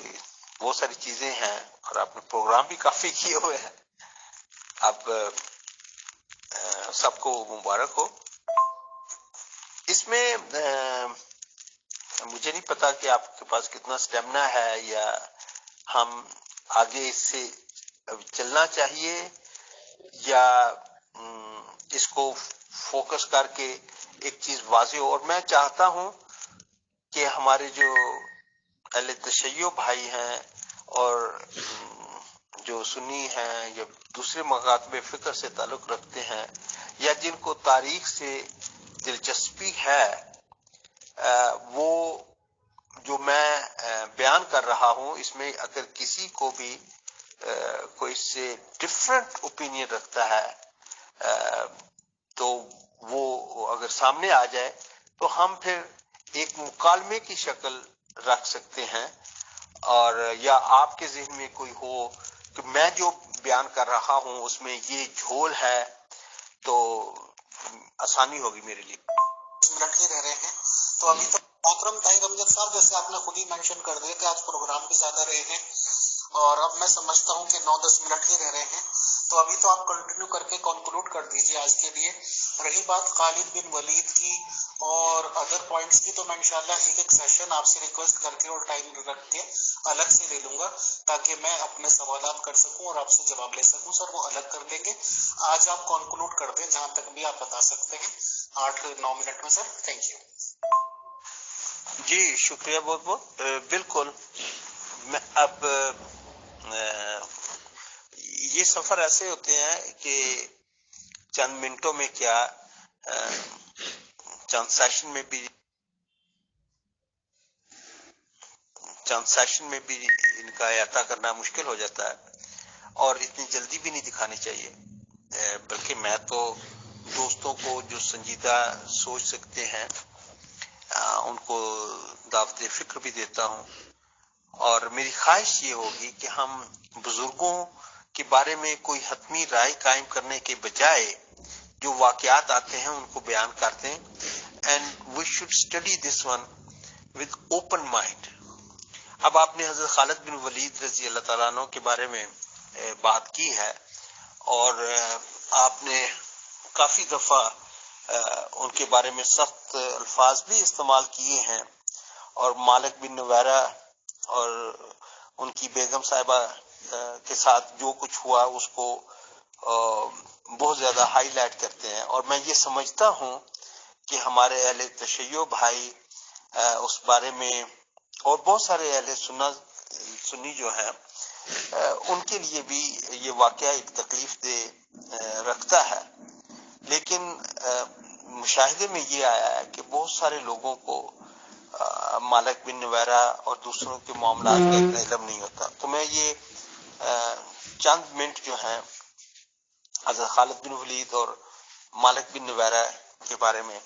وہ ساری چیزیں ہیں، اور آپ نے پروگرام بھی کافی کیے ہوئے ہیں. اب سب کو مبارک ہو. اس میں مجھے نہیں پتا کہ آپ کے پاس کتنا سٹیمنا ہے، یا ہم آگے اس سے چلنا چاہیے، یا اس کو فوکس کر کے ایک چیز واضح ہو. اور میں چاہتا ہوں کہ ہمارے جو اہل تشیع بھائی ہیں اور جو سنی ہیں یا دوسرے مکاتب فکر سے تعلق رکھتے ہیں، یا جن کو تاریخ سے دلچسپی ہے، وہ جو میں بیان کر رہا ہوں اس میں اگر کسی کو بھی کوئی اس سے ڈفرنٹ اوپینین رکھتا ہے تو وہ اگر سامنے آ جائے تو ہم پھر ایک مکالمے کی شکل رکھ سکتے ہیں. اور یا آپ کے ذہن میں کوئی ہو کہ میں جو بیان کر رہا ہوں اس میں یہ جھول ہے، تو آسانی ہوگی میرے لیے. 10 منٹ ہی رہ رہے ہیں، تو ابھی تو محترم طاہر امجد صاحب، جیسے آپ نے خود ہی مینشن کر دیا کہ آج پروگرام بھی زیادہ رہے ہیں، اور اب میں سمجھتا ہوں کہ 9-10 منٹ ہی رہ رہے ہیں، تو ابھی تو آپ کنٹینیو کر کے کنکلوڈ کر دیجیے آج کے لیے. رہی بات خالد بن ولید کی اور ادر پوائنٹس کی، تو میں انشاءاللہ ایک سیشن آپ سے ریکویسٹ کر کے اور ٹائم رکھ کے الگ سے لے لوں گا تاکہ میں اپنے سوالات کر سکوں اور آپ سے جواب لے سکوں. سر وہ الگ کر لیں گے. آج آپ کنکلوڈ کر دیں جہاں تک بھی آپ بتا سکتے ہیں 8-9 منٹ میں. Sir thank you. جی شکریہ بہت بہت. بالکل. میں اب یہ سفر ایسے ہوتے ہیں کہ چند منٹوں میں کیا چند سیشن میں بھی ان کا احاطہ کرنا مشکل ہو جاتا ہے، اور اتنی جلدی بھی نہیں دکھانی چاہیے، بلکہ میں تو دوستوں کو جو سنجیدہ سوچ سکتے ہیں ان کو دعوت فکر بھی دیتا ہوں، اور میری خواہش یہ ہوگی کہ ہم بزرگوں کے بارے میں کوئی حتمی رائے قائم کرنے کے بجائے جو واقعات آتے ہیں ان کو بیان کرتے ہیں، and we should study this one with open mind. اب آپ نے حضرت خالد بن ولید رضی اللہ تعالیٰ عنہ کے بارے میں بات کی ہے، اور آپ نے کافی دفعہ ان کے بارے میں سخت الفاظ بھی استعمال کیے ہیں، اور مالک بن نویرہ اور ان کی بیگم صاحبہ کے ساتھ جو کچھ ہوا اس کو بہت زیادہ ہائی لائٹ کرتے ہیں، اور میں یہ سمجھتا ہوں کہ ہمارے اہل تشیع بھائی اس بارے میں اور بہت سارے اہل سنی جو ہیں ان کے لیے بھی یہ واقعہ ایک تکلیف دہ رکھتا ہے، لیکن مشاہدے میں یہ آیا ہے کہ بہت سارے لوگوں کو مالک بن نویرہ اور دوسروں کے معاملات کا اتنا علم نہیں ہوتا۔ تو میں یہ چند منٹ جو ہیں حضرت خالد بن ولید اور مالک بن نویرہ کے بارے میں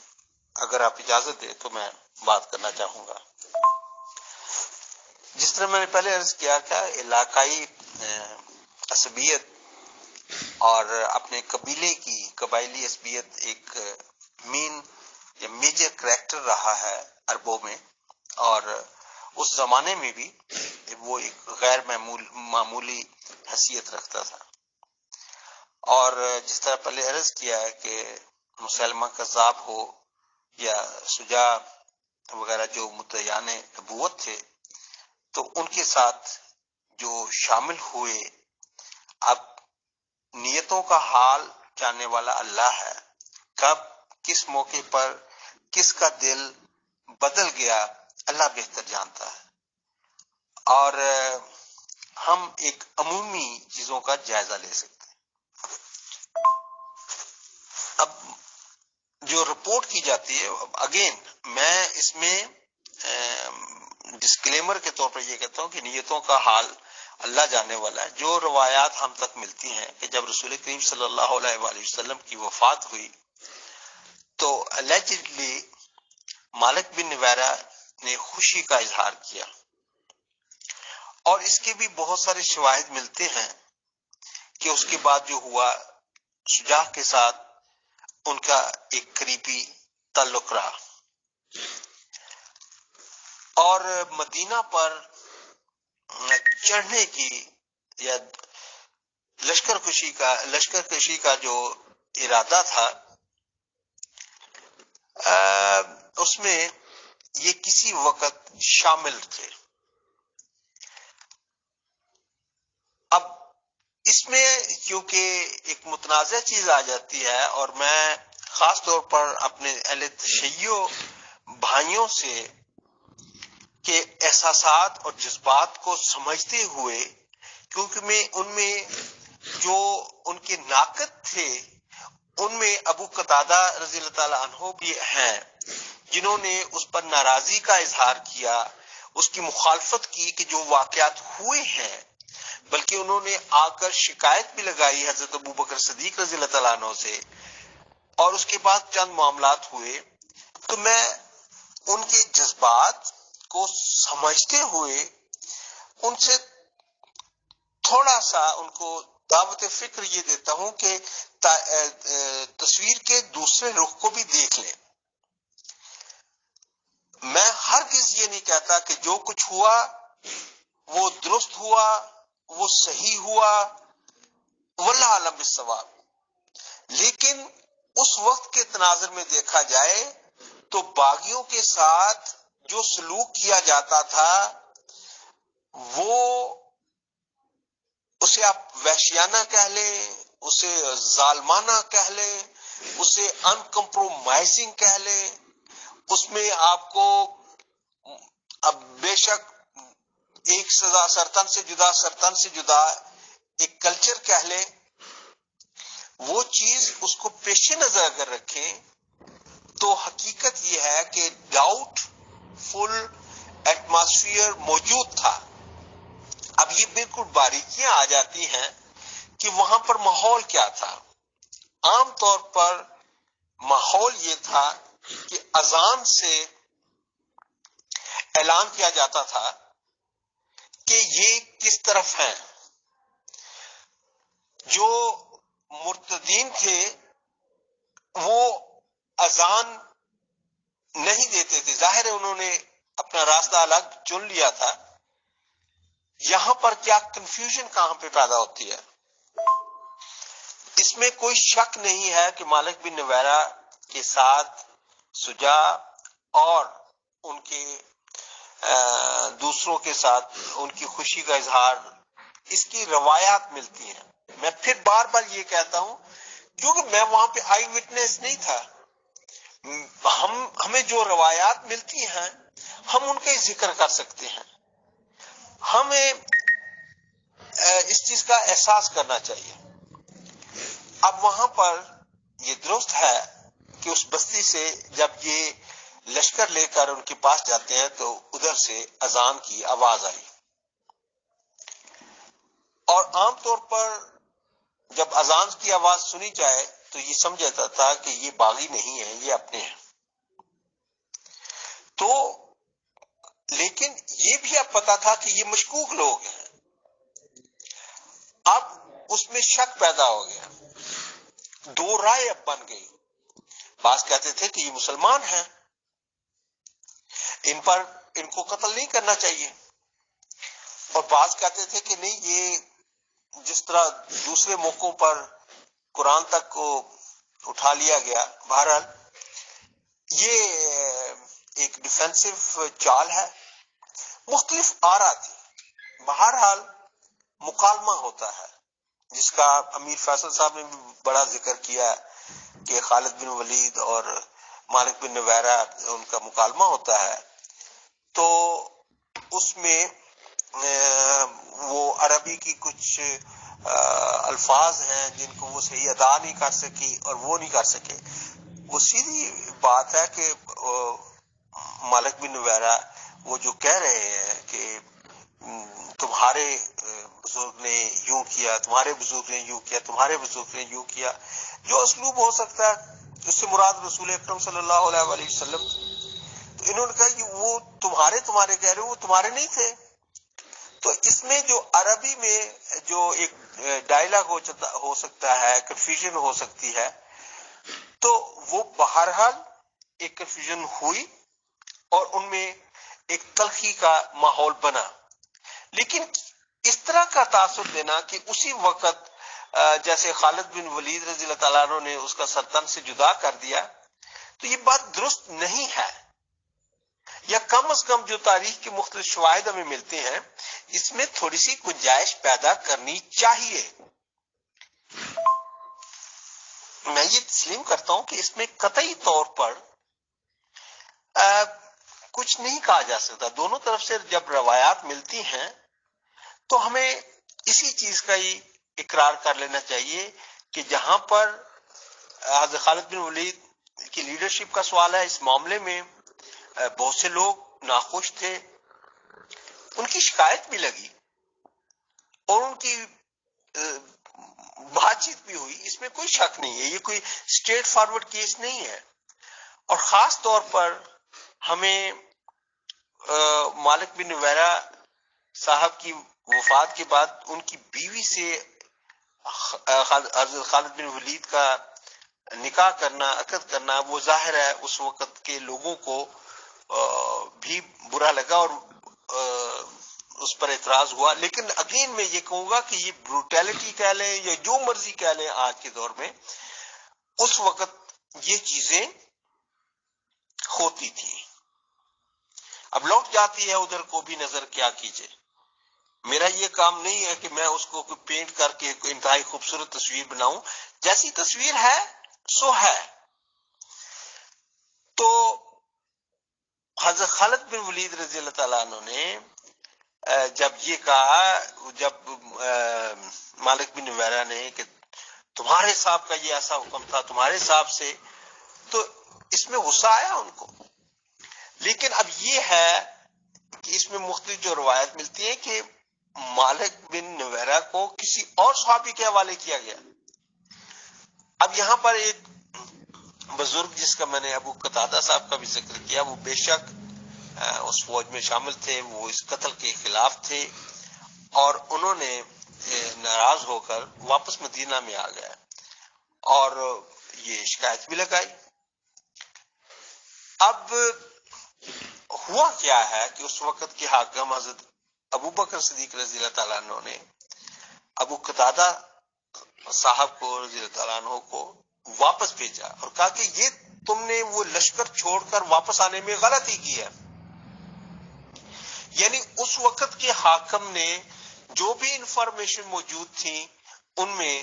اگر آپ اجازت دیں تو میں بات کرنا چاہوں گا۔ جس طرح میں نے پہلے عرض کیا تھا، علاقائی عصبیت اور اپنے قبیلے کی قبائلی عصبیت ایک مین یا میجر کریکٹر رہا ہے عربوں میں، اور اس زمانے میں بھی وہ ایک غیر معمولی حیثیت رکھتا تھا۔ اور جس طرح پہلے عرض کیا ہے کہ مسلمہ کذاب ہو یا شجاع وغیرہ جو مدعیان نبوت تھے، تو ان کے ساتھ جو شامل ہوئے، اب نیتوں کا حال جاننے والا اللہ ہے، کب کس موقع پر کس کا دل بدل گیا اللہ بہتر جانتا ہے، اور ہم ایک عمومی چیزوں کا جائزہ لے سکتے ہیں۔ اب جو رپورٹ کی جاتی ہے، اگین میں اس میں ڈسکلیمر کے طور پر یہ کہتا ہوں کہ نیتوں کا حال اللہ جاننے والا ہے۔ جو روایات ہم تک ملتی ہیں کہ جب رسول کریم صلی اللہ علیہ وآلہ وسلم کی وفات ہوئی تو اللیجڈلی مالک بن نویرہ نے خوشی کا اظہار کیا، اور اس کے بھی بہت سارے شواہد ملتے ہیں کہ اس کے بعد جو ہوا، شجاع کے ساتھ ان کا ایک قریبی تعلق رہا، اور مدینہ پر چڑھنے کی یا لشکر کشی کا جو ارادہ تھا، اس میں یہ کسی وقت شامل تھے۔ اب اس میں کیونکہ ایک متنازع چیز آ جاتی ہے، اور میں خاص طور پر اپنے اہل تشیع بھائیوں سے کہ احساسات اور جذبات کو سمجھتے ہوئے، کیونکہ میں ان میں جو ان کے ناقد تھے ان میں ابو قتادہ رضی اللہ تعالیٰ عنہ بھی ہیں، جنہوں نے اس پر ناراضی کا اظہار کیا، اس کی مخالفت کی کہ جو واقعات ہوئے ہیں، بلکہ انہوں نے آ کر شکایت بھی لگائی حضرت ابو بکر صدیق رضی اللہ تعالیٰ عنہ سے، اور اس کے بعد چند معاملات ہوئے۔ تو میں ان کے جذبات کو سمجھتے ہوئے ان سے تھوڑا سا ان کو دعوت فکر یہ دیتا ہوں کہ تصویر کے دوسرے رخ کو بھی دیکھ لیں۔ میں ہرگز یہ نہیں کہتا کہ جو کچھ ہوا وہ درست ہوا، وہ صحیح ہوا، واللہ اعلم بالصواب، لیکن اس وقت کے تناظر میں دیکھا جائے تو باغیوں کے ساتھ جو سلوک کیا جاتا تھا وہ اسے آپ وحشیانہ کہہ لیں، اسے ظالمانہ کہہ لیں، اسے ان کمپرومائزنگ کہہ لیں، اس میں آپ کو اب بے شک ایک سرتن سے جدا ایک کلچر کہہ لیں، وہ چیز اس کو پیش نظر اگر رکھیں تو حقیقت یہ ہے کہ ڈاؤٹ فل ایٹماسفیئر موجود تھا. اب یہ بالکل باریکیاں آ جاتی ہیں کہ وہاں پر ماحول کیا تھا. عام طور پر ماحول یہ تھا کہ اذان سے اعلان کیا جاتا تھا کہ یہ کس طرف ہیں. جو مرتدین تھے وہ اذان نہیں دیتے تھے، ظاہر ہے انہوں نے اپنا راستہ الگ چن لیا تھا. یہاں پر کیا کنفیوژن کہاں پہ پیدا ہوتی ہے؟ اس میں کوئی شک نہیں ہے کہ مالک بن نویرہ کے ساتھ سجا اور ان کے دوسروں کے ساتھ ان کی خوشی کا اظہار اس کی روایات ملتی ہیں. میں پھر بار بار یہ کہتا ہوں کیونکہ میں وہاں پہ آئی وٹنس نہیں تھا، ہمیں جو روایات ملتی ہیں ہم ان کا ہی ذکر کر سکتے ہیں. ہمیں اس چیز کا احساس کرنا چاہیے. اب وہاں پر یہ درست ہے کہ اس بستی سے جب یہ لشکر لے کر ان کے پاس جاتے ہیں تو ادھر سے اذان کی آواز آئی، اور عام طور پر جب اذان کی آواز سنی جائے تو یہ سمجھا جاتا تھا کہ یہ باغی نہیں ہے، یہ اپنے ہیں. تو لیکن یہ بھی اب پتا تھا کہ یہ مشکوک لوگ ہیں. اب اس میں شک پیدا ہو گیا، دو رائے اب بن گئی. بعض کہتے تھے کہ یہ مسلمان ہیں، ان کو قتل نہیں کرنا چاہیے، اور بعض کہتے تھے کہ نہیں، یہ جس طرح دوسرے موقعوں پر قرآن تک کو اٹھا لیا گیا. بہرحال یہ ایک ڈیفینسو چال ہے. مختلف آرا تھی. بہرحال مکالمہ ہوتا ہے جس کا امیر فیصل صاحب نے بھی بڑا ذکر کیا ہے کہ خالد بن ولید اور مالک بن نویرہ ان کا مکالمہ ہوتا ہے. تو اس میں وہ عربی کی کچھ الفاظ ہیں جن کو وہ صحیح ادا نہیں کر سکی اور وہ نہیں کر سکے. وہ سیدھی بات ہے کہ مالک بن نویرہ وہ جو کہہ رہے ہیں کہ تمہارے بزرگ نے یوں کیا، تمہارے بزرگ نے یوں کیا، تمہارے بزرگ نے یوں کیا، جو اسلوب ہو سکتا ہے اس سے مراد رسول اکرم صلی اللہ علیہ وآلہ وسلم. تو انہوں نے کہا کہ وہ تمہارے کہہ رہے ہو، وہ تمہارے نہیں تھے. تو اس میں جو عربی میں جو ایک ڈائلاگ ہو سکتا ہے، کنفیوژن ہو سکتی ہے، تو وہ بہرحال ایک کنفیوژن ہوئی اور ان میں ایک تلخی کا ماحول بنا. لیکن اس طرح کا تاثر دینا کہ اسی وقت جیسے خالد بن ولید رضی اللہ تعالیٰ عنہ نے اس کا سر تن سے جدا کر دیا، تو یہ بات درست نہیں ہے. یا کم از کم جو تاریخ کے مختلف شواہد ہمیں ملتے ہیں اس میں تھوڑی سی گنجائش پیدا کرنی چاہیے. میں یہ تسلیم کرتا ہوں کہ اس میں قطعی طور پر کچھ نہیں کہا جا سکتا. دونوں طرف سے جب روایات ملتی ہیں تو ہمیں اسی چیز کا ہی اقرار کر لینا چاہیے کہ جہاں پر حضرت خالد بن ولید کی لیڈرشپ کا سوال ہے، اس معاملے میں بہت سے لوگ ناخوش تھے، ان کی شکایت بھی لگی اور ان کی بات چیت بھی ہوئی. اس میں کوئی شک نہیں ہے، یہ کوئی اسٹریٹ فارورڈ کیس نہیں ہے. اور خاص طور پر ہمیں مالک بن نویرہ صاحب کی وفات کے بعد ان کی بیوی سے حضرت خالد بن ولید کا نکاح کرنا، عقد کرنا، وہ ظاہر ہے اس وقت کے لوگوں کو بھی برا لگا اور اس پر اعتراض ہوا. لیکن اگین میں یہ کہوں گا کہ یہ بروٹیلٹی کہہ لیں یا جو مرضی کہہ لیں، آج کے دور میں اس وقت یہ چیزیں ہوتی تھی. اب لوٹ جاتی ہے ادھر کو بھی نظر، کیا کیجئے. میرا یہ کام نہیں ہے کہ میں اس کو پینٹ کر کے انتہائی خوبصورت تصویر بناؤں. جیسی تصویر ہے سو ہے. تو حضرت خالد بن ولید رضی اللہ تعالیٰ عنہ نے جب یہ کہا، جب مالک بن نویرہ نے کہ تمہارے صاحب کا یہ ایسا حکم تھا تمہارے صاحب سے، تو اس میں غصہ آیا ان کو. لیکن اب یہ ہے کہ اس میں مختلف جو روایت ملتی ہے کہ مالک بن نویرہ کو کسی اور صحابی کے حوالے کیا گیا. اب یہاں پر ایک بزرگ جس کا میں نے ابو قتادہ صاحب کا بھی ذکر کیا، وہ بے شک اس فوج میں شامل تھے، وہ اس قتل کے خلاف تھے، اور انہوں نے ناراض ہو کر واپس مدینہ میں آ گئے اور یہ شکایت بھی لگائی. اب ہوا کیا ہے کہ اس وقت کے حاکم حضرت ابو بکر صدیق رضی اللہ تعالیٰ عنہ نے ابو قتادہ صاحب کو رضی اللہ تعالیٰ عنہ کو واپس بھیجا اور کہا کہ یہ تم نے وہ لشکر چھوڑ کر واپس آنے میں غلطی کی ہے. یعنی اس وقت کے حاکم نے جو بھی انفارمیشن موجود تھی ان میں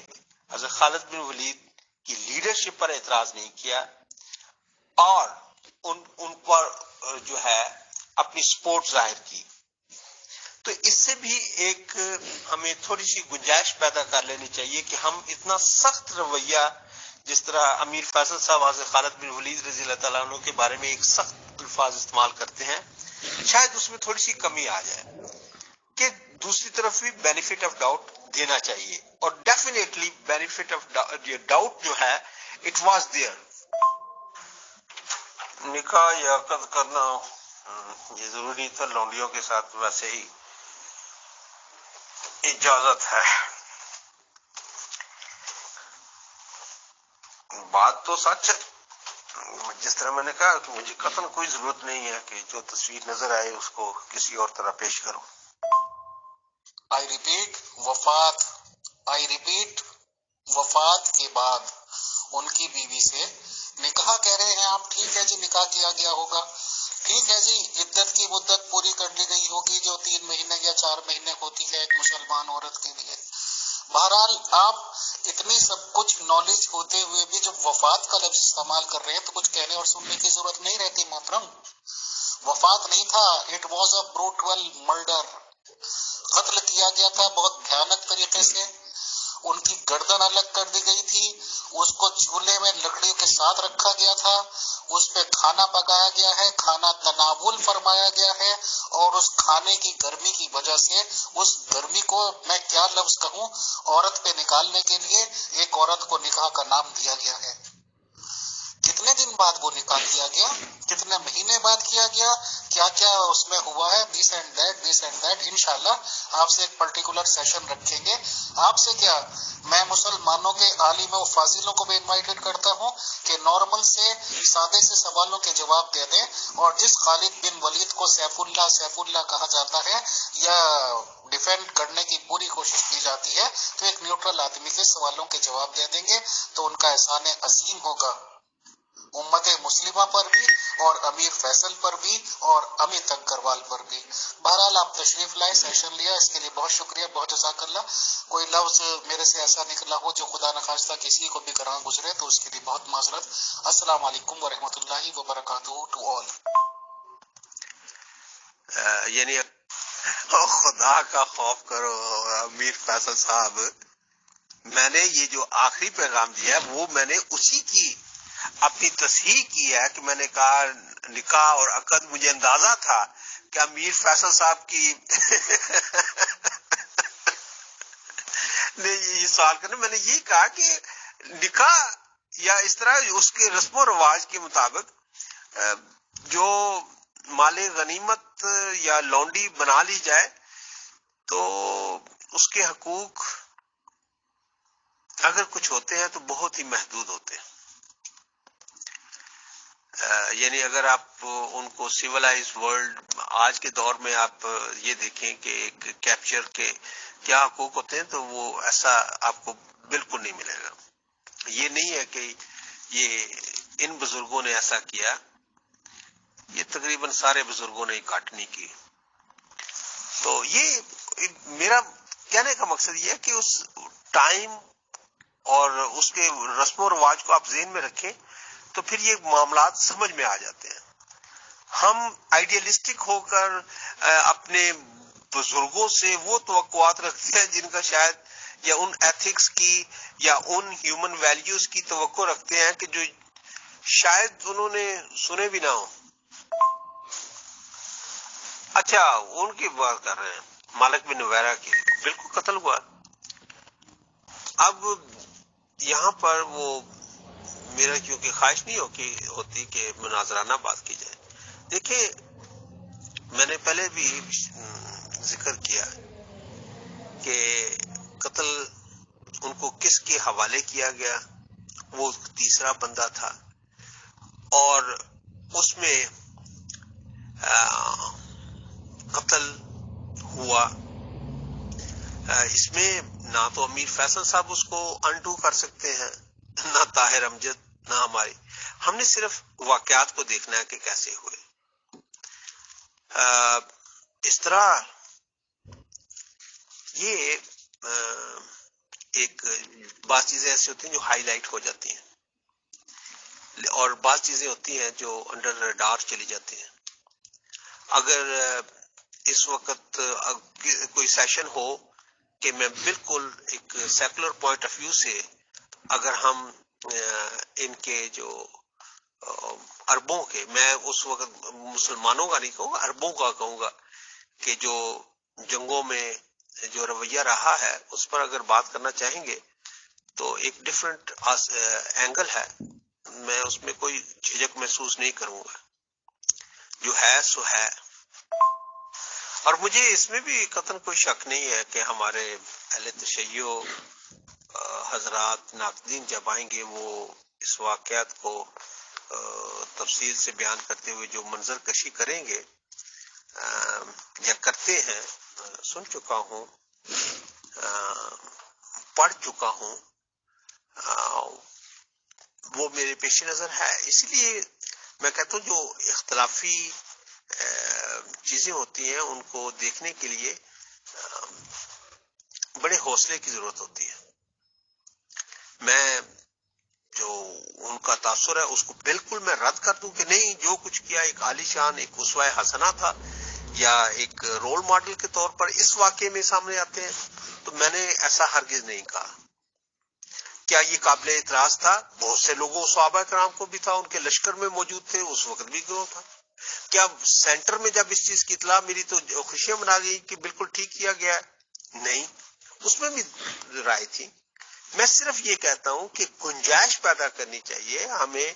حضرت خالد بن ولید کی لیڈرشپ پر اعتراض نہیں کیا اور ان پر جو ہے اپنی سپورٹ ظاہر کی. تو اس سے بھی ایک ہمیں تھوڑی سی گنجائش پیدا کر لینی چاہیے کہ ہم اتنا سخت رویہ جس طرح امیر فیصل صاحب حضرت خالد بن ولید رضی اللہ تعالیٰ عنہ کے بارے میں ایک سخت الفاظ استعمال کرتے ہیں، شاید اس میں تھوڑی سی کمی آ جائے کہ دوسری طرف بھی بینیفٹ آف ڈاؤٹ دینا چاہیے. اور ڈیفینیٹلی بینیفٹ آف ڈاؤٹ جو ہے اٹ واز دیئر. نکاح یا عقد کرنا یہ ضروری تھا لونڈیوں کے ساتھ، ویسے ہی اجازت ہے. بات تو سچ ہے، جس طرح میں نے کہا کہ مجھے قطعاً کوئی ضرورت نہیں ہے کہ جو تصویر نظر آئے اس کو کسی اور طرح پیش کروں. آئی ریپیٹ وفات کے بعد ان کی بیوی سے نکاح کہہ رہے ہیں آپ، ٹھیک ہے جی نکاح کیا گیا ہوگا، ٹھیک ہے جی عدت کی مدت پوری کر لی گئی ہوگی جو 3 مہینے یا 4 مہینے ہوتی ہے ایک مسلمان عورت کے لیے. بہرحال آپ اتنی سب کچھ نالج ہوتے ہوئے بھی جب وفات کا لفظ استعمال کر رہے ہیں تو کچھ کہنے اور سننے کی ضرورت نہیں رہتی محترم. وفات نہیں تھا، it was a brutal murder. قتل کیا گیا تھا بہت بھیانک طریقے سے. ان کی گردن الگ کر دی گئی تھی، اس کو چولہے میں لکڑی کے ساتھ رکھا گیا تھا، اس پہ کھانا پکایا گیا ہے، کھانا تناول فرمایا گیا ہے، اور اس کھانے کی گرمی کی وجہ سے اس گرمی کو میں کیا لفظ کہوں عورت پہ نکالنے کے لیے ایک عورت کو نکاح کا نام دیا گیا ہے. کتنے دن بعد وہ نکاح کیا گیا، کتنے مہینے بعد کیا گیا، کیا کیا اس میں ہوا ہے، دس اینڈ دیٹ انشاءاللہ آپ سے ایک پرٹیکولر سیشن رکھیں گے. آپ سے کیا، میں مسلمانوں کے عالم و فاضلوں کو بھی انوائٹڈ کرتا ہوں کہ نارمل سے سادے سے سوالوں کے جواب دے دیں. اور جس خالد بن ولید کو سیف اللہ کہا جاتا ہے یا ڈیفینڈ کرنے کی پوری کوشش کی جاتی ہے، تو ایک نیوٹرل آدمی کے سوالوں کے جواب دے دیں گے تو ان کا احسان عظیم ہوگا امت مسلمہ پر بھی اور امیر فیصل پر بھی اور امت اگروال پر بھی. بہرحال آپ تشریف لائے، سیشن لیا، اس کے لیے بہت شکریہ، بہت جزاک اللہ. کوئی لفظ میرے سے ایسا نکلا ہو جو خدا نخواستہ کسی کو بھی گراں گزرے تو اس کے لیے بہت معذرت. السلام علیکم ورحمۃ اللہ وبرکاتہ ٹو آل. یعنی خدا کا خوف کرو امیر فیصل صاحب، میں نے یہ جو آخری پیغام دیا ہے وہ میں نے اسی کی اپنی تصحیح کی ہے کہ میں نے کہا نکاح اور عقد، مجھے اندازہ تھا کہ امیر فیصل صاحب کی نے یہ سوال کرنا، میں نے یہ کہا کہ نکاح یا اس طرح اس کے رسم و رواج کے مطابق جو مال غنیمت یا لونڈی بنا لی جائے تو اس کے حقوق اگر کچھ ہوتے ہیں تو بہت ہی محدود ہوتے ہیں. یعنی اگر آپ ان کو سیولائز ورلڈ آج کے دور میں آپ یہ دیکھیں کہ ایک کیپچر کے کیا حقوق ہوتے ہیں تو وہ ایسا آپ کو بالکل نہیں ملے گا. یہ نہیں ہے کہ یہ ان بزرگوں نے ایسا کیا، یہ تقریباً سارے بزرگوں نے اکٹھ نہیں کی. تو یہ میرا کہنے کا مقصد یہ ہے کہ اس ٹائم اور اس کے رسم و رواج کو آپ ذہن میں رکھیں تو پھر یہ معاملات سمجھ میں آ جاتے ہیں. ہم آئیڈیلسٹک ہو کر اپنے بزرگوں سے وہ توقعات رکھتے ہیں جن کا شاید یا ان ایتھکس کی یا ان ہیومن ویلیوز کی توقع رکھتے ہیں کہ جو شاید انہوں نے سنے بھی نہ ہو. اچھا ان کی بات کر رہے ہیں مالک بن نویرہ کی، بالکل قتل ہوا. اب یہاں پر وہ میرا کیونکہ خواہش نہیں ہوتی کہ مناظرانہ بات کی جائے. دیکھیں میں نے پہلے بھی ذکر کیا کہ قتل ان کو کس کے حوالے کیا گیا، وہ تیسرا بندہ تھا اور اس میں قتل ہوا. اس میں نہ تو امیر فیصل صاحب اس کو انڈو کر سکتے ہیں، نہ طاہر امجد، نہ ہماری. ہم نے صرف واقعات کو دیکھنا ہے کہ کیسے ہوئے. اس طرح یہ ایک بعض چیزیں ایسی ہوتی ہیں جو ہائی لائٹ ہو جاتی ہیں اور بعض چیزیں ہوتی ہیں جو انڈر ریڈار چلی جاتی ہیں. اگر اس وقت کوئی سیشن ہو کہ میں بالکل ایک سیکولر پوائنٹ آف ویو سے اگر ہم ان کے جو عربوں کے، میں اس وقت مسلمانوں کا نہیں کہوں گا، عربوں کا کہوں گا، کہ جو جنگوں میں جو رویہ رہا ہے اس پر اگر بات کرنا چاہیں گے تو ایک ڈفرینٹ اینگل ہے. میں اس میں کوئی جھجک محسوس نہیں کروں گا، جو ہے سو ہے. اور مجھے اس میں بھی قطعاً کوئی شک نہیں ہے کہ ہمارے اہل تشیع حضرات ناقدین جب آئیں گے وہ اس واقعات کو تفصیل سے بیان کرتے ہوئے جو منظر کشی کریں گے یا کرتے ہیں، سن چکا ہوں، پڑھ چکا ہوں، وہ میرے پیش نظر ہے. اس لیے میں کہتا ہوں جو اختلافی چیزیں ہوتی ہیں ان کو دیکھنے کے لیے بڑے حوصلے کی ضرورت ہوتی ہے. میں جو ان کا تاثر ہے اس کو بالکل میں رد کر دوں کہ نہیں، جو کچھ کیا ایک عالی شان، ایک اسوہ حسنہ تھا یا ایک رول ماڈل کے طور پر اس واقعے میں سامنے آتے ہیں، تو میں نے ایسا ہرگز نہیں کہا. کیا یہ قابل اعتراض تھا؟ بہت سے لوگوں صحابہ کرام کو بھی تھا، ان کے لشکر میں موجود تھے، اس وقت بھی گروہ تھا. کیا سینٹر میں جب اس چیز کی اطلاع ملی تو خوشیاں منا گئی کہ بالکل ٹھیک کیا گیا؟ نہیں، اس میں بھی رائے تھی. میں صرف یہ کہتا ہوں کہ گنجائش پیدا کرنی چاہیے ہمیں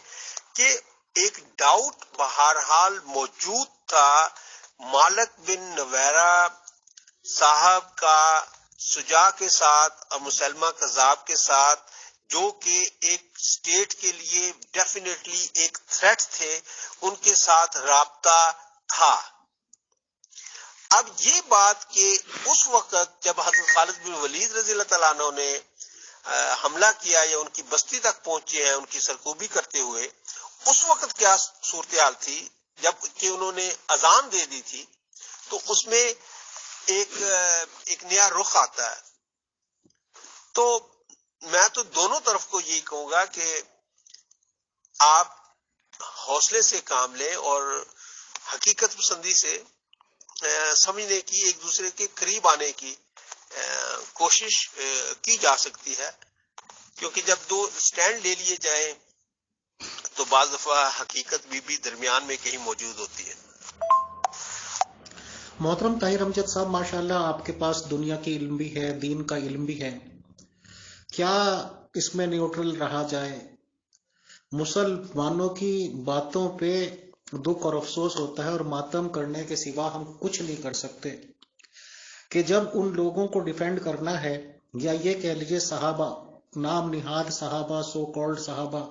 کہ ایک ڈاؤٹ بہرحال موجود تھا مالک بن نویرہ صاحب کا شجاع کے ساتھ اور مسلمہ کذاب کے ساتھ، جو کہ ایک اسٹیٹ کے لیے ڈیفینیٹلی ایک تھریٹ تھے، ان کے ساتھ رابطہ تھا. اب یہ بات کہ اس وقت جب حضرت خالد بن ولید رضی اللہ تعالیٰ عنہ نے حملہ کیا یا ان کی بستی تک پہنچے ہیں ان کی سرکوبی کرتے ہوئے، اس وقت کیا صورتحال تھی جب کہ انہوں نے اذان دے دی تھی، تو اس میں ایک نیا رخ آتا ہے. تو میں تو دونوں طرف کو یہی کہوں گا کہ آپ حوصلے سے کام لیں اور حقیقت پسندی سے سمجھنے کی، ایک دوسرے کے قریب آنے کی کوشش کی جا سکتی ہے، کیونکہ جب دو سٹینڈ لے لیے جائیں تو بعض دفعہ حقیقت بھی درمیان میں کہیں موجود ہوتی ہے. محترم طاہر امجد صاحب، ماشاءاللہ آپ کے پاس دنیا کی علم بھی ہے، دین کا علم بھی ہے. کیا اس میں نیوٹرل رہا جائے؟ مسلمانوں کی باتوں پہ دکھ اور افسوس ہوتا ہے اور ماتم کرنے کے سوا ہم کچھ نہیں کر سکتے. کہ جب ان لوگوں کو ڈیفینڈ کرنا ہے، یا یہ کہہ لیجیے صحابہ، نام نہاد صحابہ، سو کالڈ صحابہ،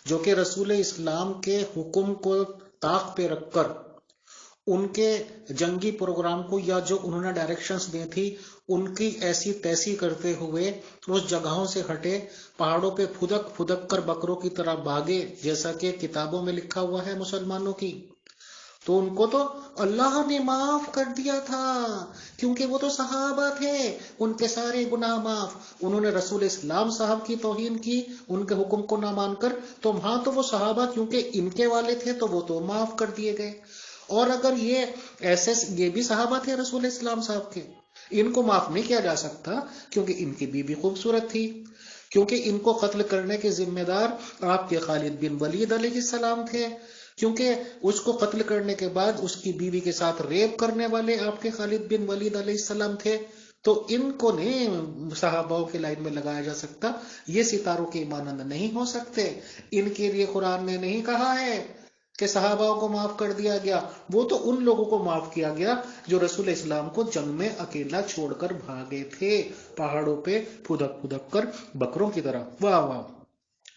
جو کہ رسول اسلام کے حکم کو طاق پہ رکھ کر ان کے جنگی پروگرام کو یا جو انہوں نے ڈائریکشنز دی تھی ان کی ایسی تیسی کرتے ہوئے اس جگہوں سے ہٹے، پہاڑوں پہ پھدک پھدک کر بکروں کی طرح بھاگے، جیسا کہ کتابوں میں لکھا ہوا ہے مسلمانوں کی، تو ان کو تو اللہ نے معاف کر دیا تھا، کیونکہ وہ تو صحابہ تھے، ان کے سارے گناہ معاف. انہوں نے رسول اسلام صاحب کی توہین کی ان کے حکم کو نہ مان کر، تو وہاں تو وہ صحابہ کیونکہ ان کے والے تھے تو وہ تو معاف کر دیے گئے. اور اگر یہ بھی صحابہ تھے رسول اسلام صاحب کے، ان کو معاف نہیں کیا جا سکتا کیونکہ ان کی بیوی خوبصورت تھی، کیونکہ ان کو قتل کرنے کے ذمہ دار آپ کے خالد بن ولید علیہ السلام تھے، کیونکہ اس کو قتل کرنے کے بعد اس کی بیوی کے ساتھ ریپ کرنے والے آپ کے خالد بن ولید علیہ السلام تھے، تو ان کو نہیں صحاباؤں کے لائن میں لگایا جا سکتا، یہ ستاروں کے ایمانند نہیں ہو سکتے۔ ان کے لیے قرآن نے نہیں کہا ہے کہ صحاباؤں کو معاف کر دیا گیا، وہ تو ان لوگوں کو معاف کیا گیا جو رسول اسلام کو جنگ میں اکیلا چھوڑ کر بھاگے تھے پہاڑوں پہ پھدک پھدک کر بکروں کی طرح۔ واہ واہ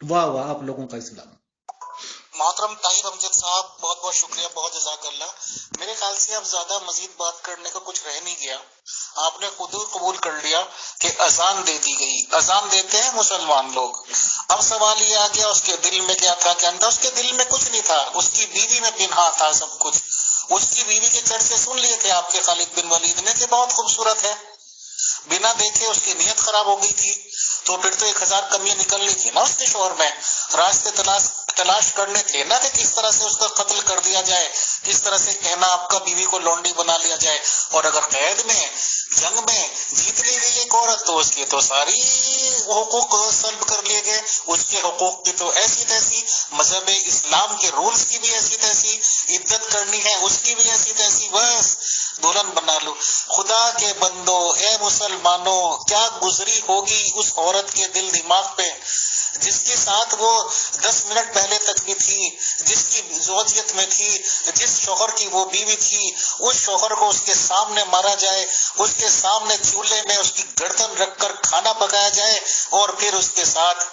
واہ واہ آپ لوگوں کا اسلام۔ محترم طاہر امجد صاحب، بہت بہت شکریہ، بہت جزاک اللہ۔ میرے خیال سے اب زیادہ مزید بات کرنے کا کچھ رہ نہیں گیا، آپ نے خود قبول کر لیا کہ اذان دے دی گئی، اذان دیتے ہیں مسلمان لوگ۔ اب سوال یہ آ گیا اس کے دل میں کیا تھا، کیا نہیں تھا؟ اس کے دل میں کچھ نہیں تھا، اس کی بیوی میں پنہا تھا سب کچھ۔ اس کی بیوی کے چرچے سن لیے تھے آپ کے خالد بن ولید نے کہ بہت خوبصورت ہے، بنا دیکھے اس کی نیت خراب ہو گئی تھی، تو پھر تو 1000 کمیاں نکلنی تھی نا اس کے شوہر میں، راستے تلاش کرنے تھے نا کہ کس طرح سے اس کا قتل کر دیا جائے، کس طرح سے کہنا آپ کا بیوی کو لونڈی بنا لیا جائے، اور اگر قید میں جنگ میں جیت لی گئی ایک عورت تو اس کی تو ساری حقوق سلب کر لیے گئے، اس کے حقوق کی تو ایسی تیسی، مذہب اسلام کے رولز کی بھی ایسی تیسی، عدت کرنی ہے اس کی بھی ایسی تیسی، بس دلہن بنا لو۔ خدا کے بندو، اے مسلمانوں، کیا گزری ہوگی اس عورت کے دل دماغ پہ جس کے ساتھ وہ 10 منٹ پہلے تک بھی تھی، جس کی زوجیت میں تھی، جس شوہر کی وہ بیوی تھی، اس شوہر کو اس کے سامنے مارا جائے، اس کے سامنے چولہے میں اس کی گردن رکھ کر کھانا پکایا جائے، اور پھر اس کے ساتھ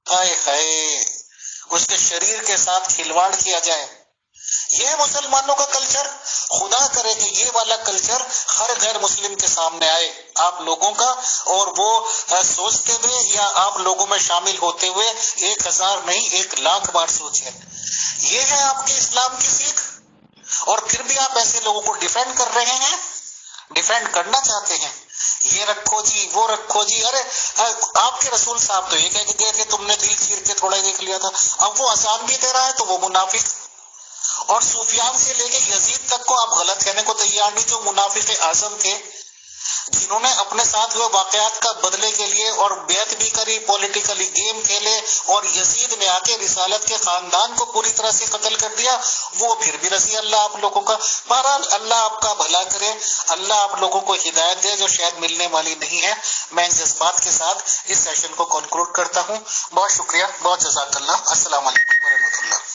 ہائے ہائے اس کے شریر کے ساتھ کھلواڑ کیا جائے۔ یہ مسلمانوں کا کلچر، خدا کرے کہ یہ والا کلچر ہر غیر مسلم کے سامنے آئے آپ لوگوں کا، اور وہ سوچتے ہوئے یا آپ لوگوں میں شامل ہوتے ہوئے 1000 نہیں 1,00,000 بار سوچیں۔ یہ ہے آپ کے اسلام کی سیکھ، اور پھر بھی آپ ایسے لوگوں کو ڈیفینڈ کر رہے ہیں، ڈیفینڈ کرنا چاہتے ہیں، یہ رکھو جی وہ رکھو جی۔ ارے آپ کے رسول صاحب تو یہ کہہ کے گئے کہ تم نے دل چیر کے تھوڑا دیکھ لیا تھا، اب وہ اذان بھی دے رہا ہے تو وہ منافق، اور سفیان سے لے کے یزید تک کو آپ غلط کہنے کو تیار نہیں، جو منافق اعظم تھے جنہوں نے اپنے ساتھ ہوئے واقعات کا بدلے کے لیے اور بیعت بھی کری، پولیٹیکلی گیم کھیلے، اور یزید نے آ کے رسالت کے خاندان کو پوری طرح سے قتل کر دیا، وہ پھر بھی رضی اللہ آپ لوگوں کا۔ بہرحال اللہ آپ کا بھلا کرے، اللہ آپ لوگوں کو ہدایت دے جو شاید ملنے والی نہیں ہے۔ میں ان جذبات کے ساتھ اس سیشن کو کنکلوڈ کرتا ہوں۔ بہت شکریہ، بہت جزاک اللہ، السلام علیکم ورحمۃ اللہ۔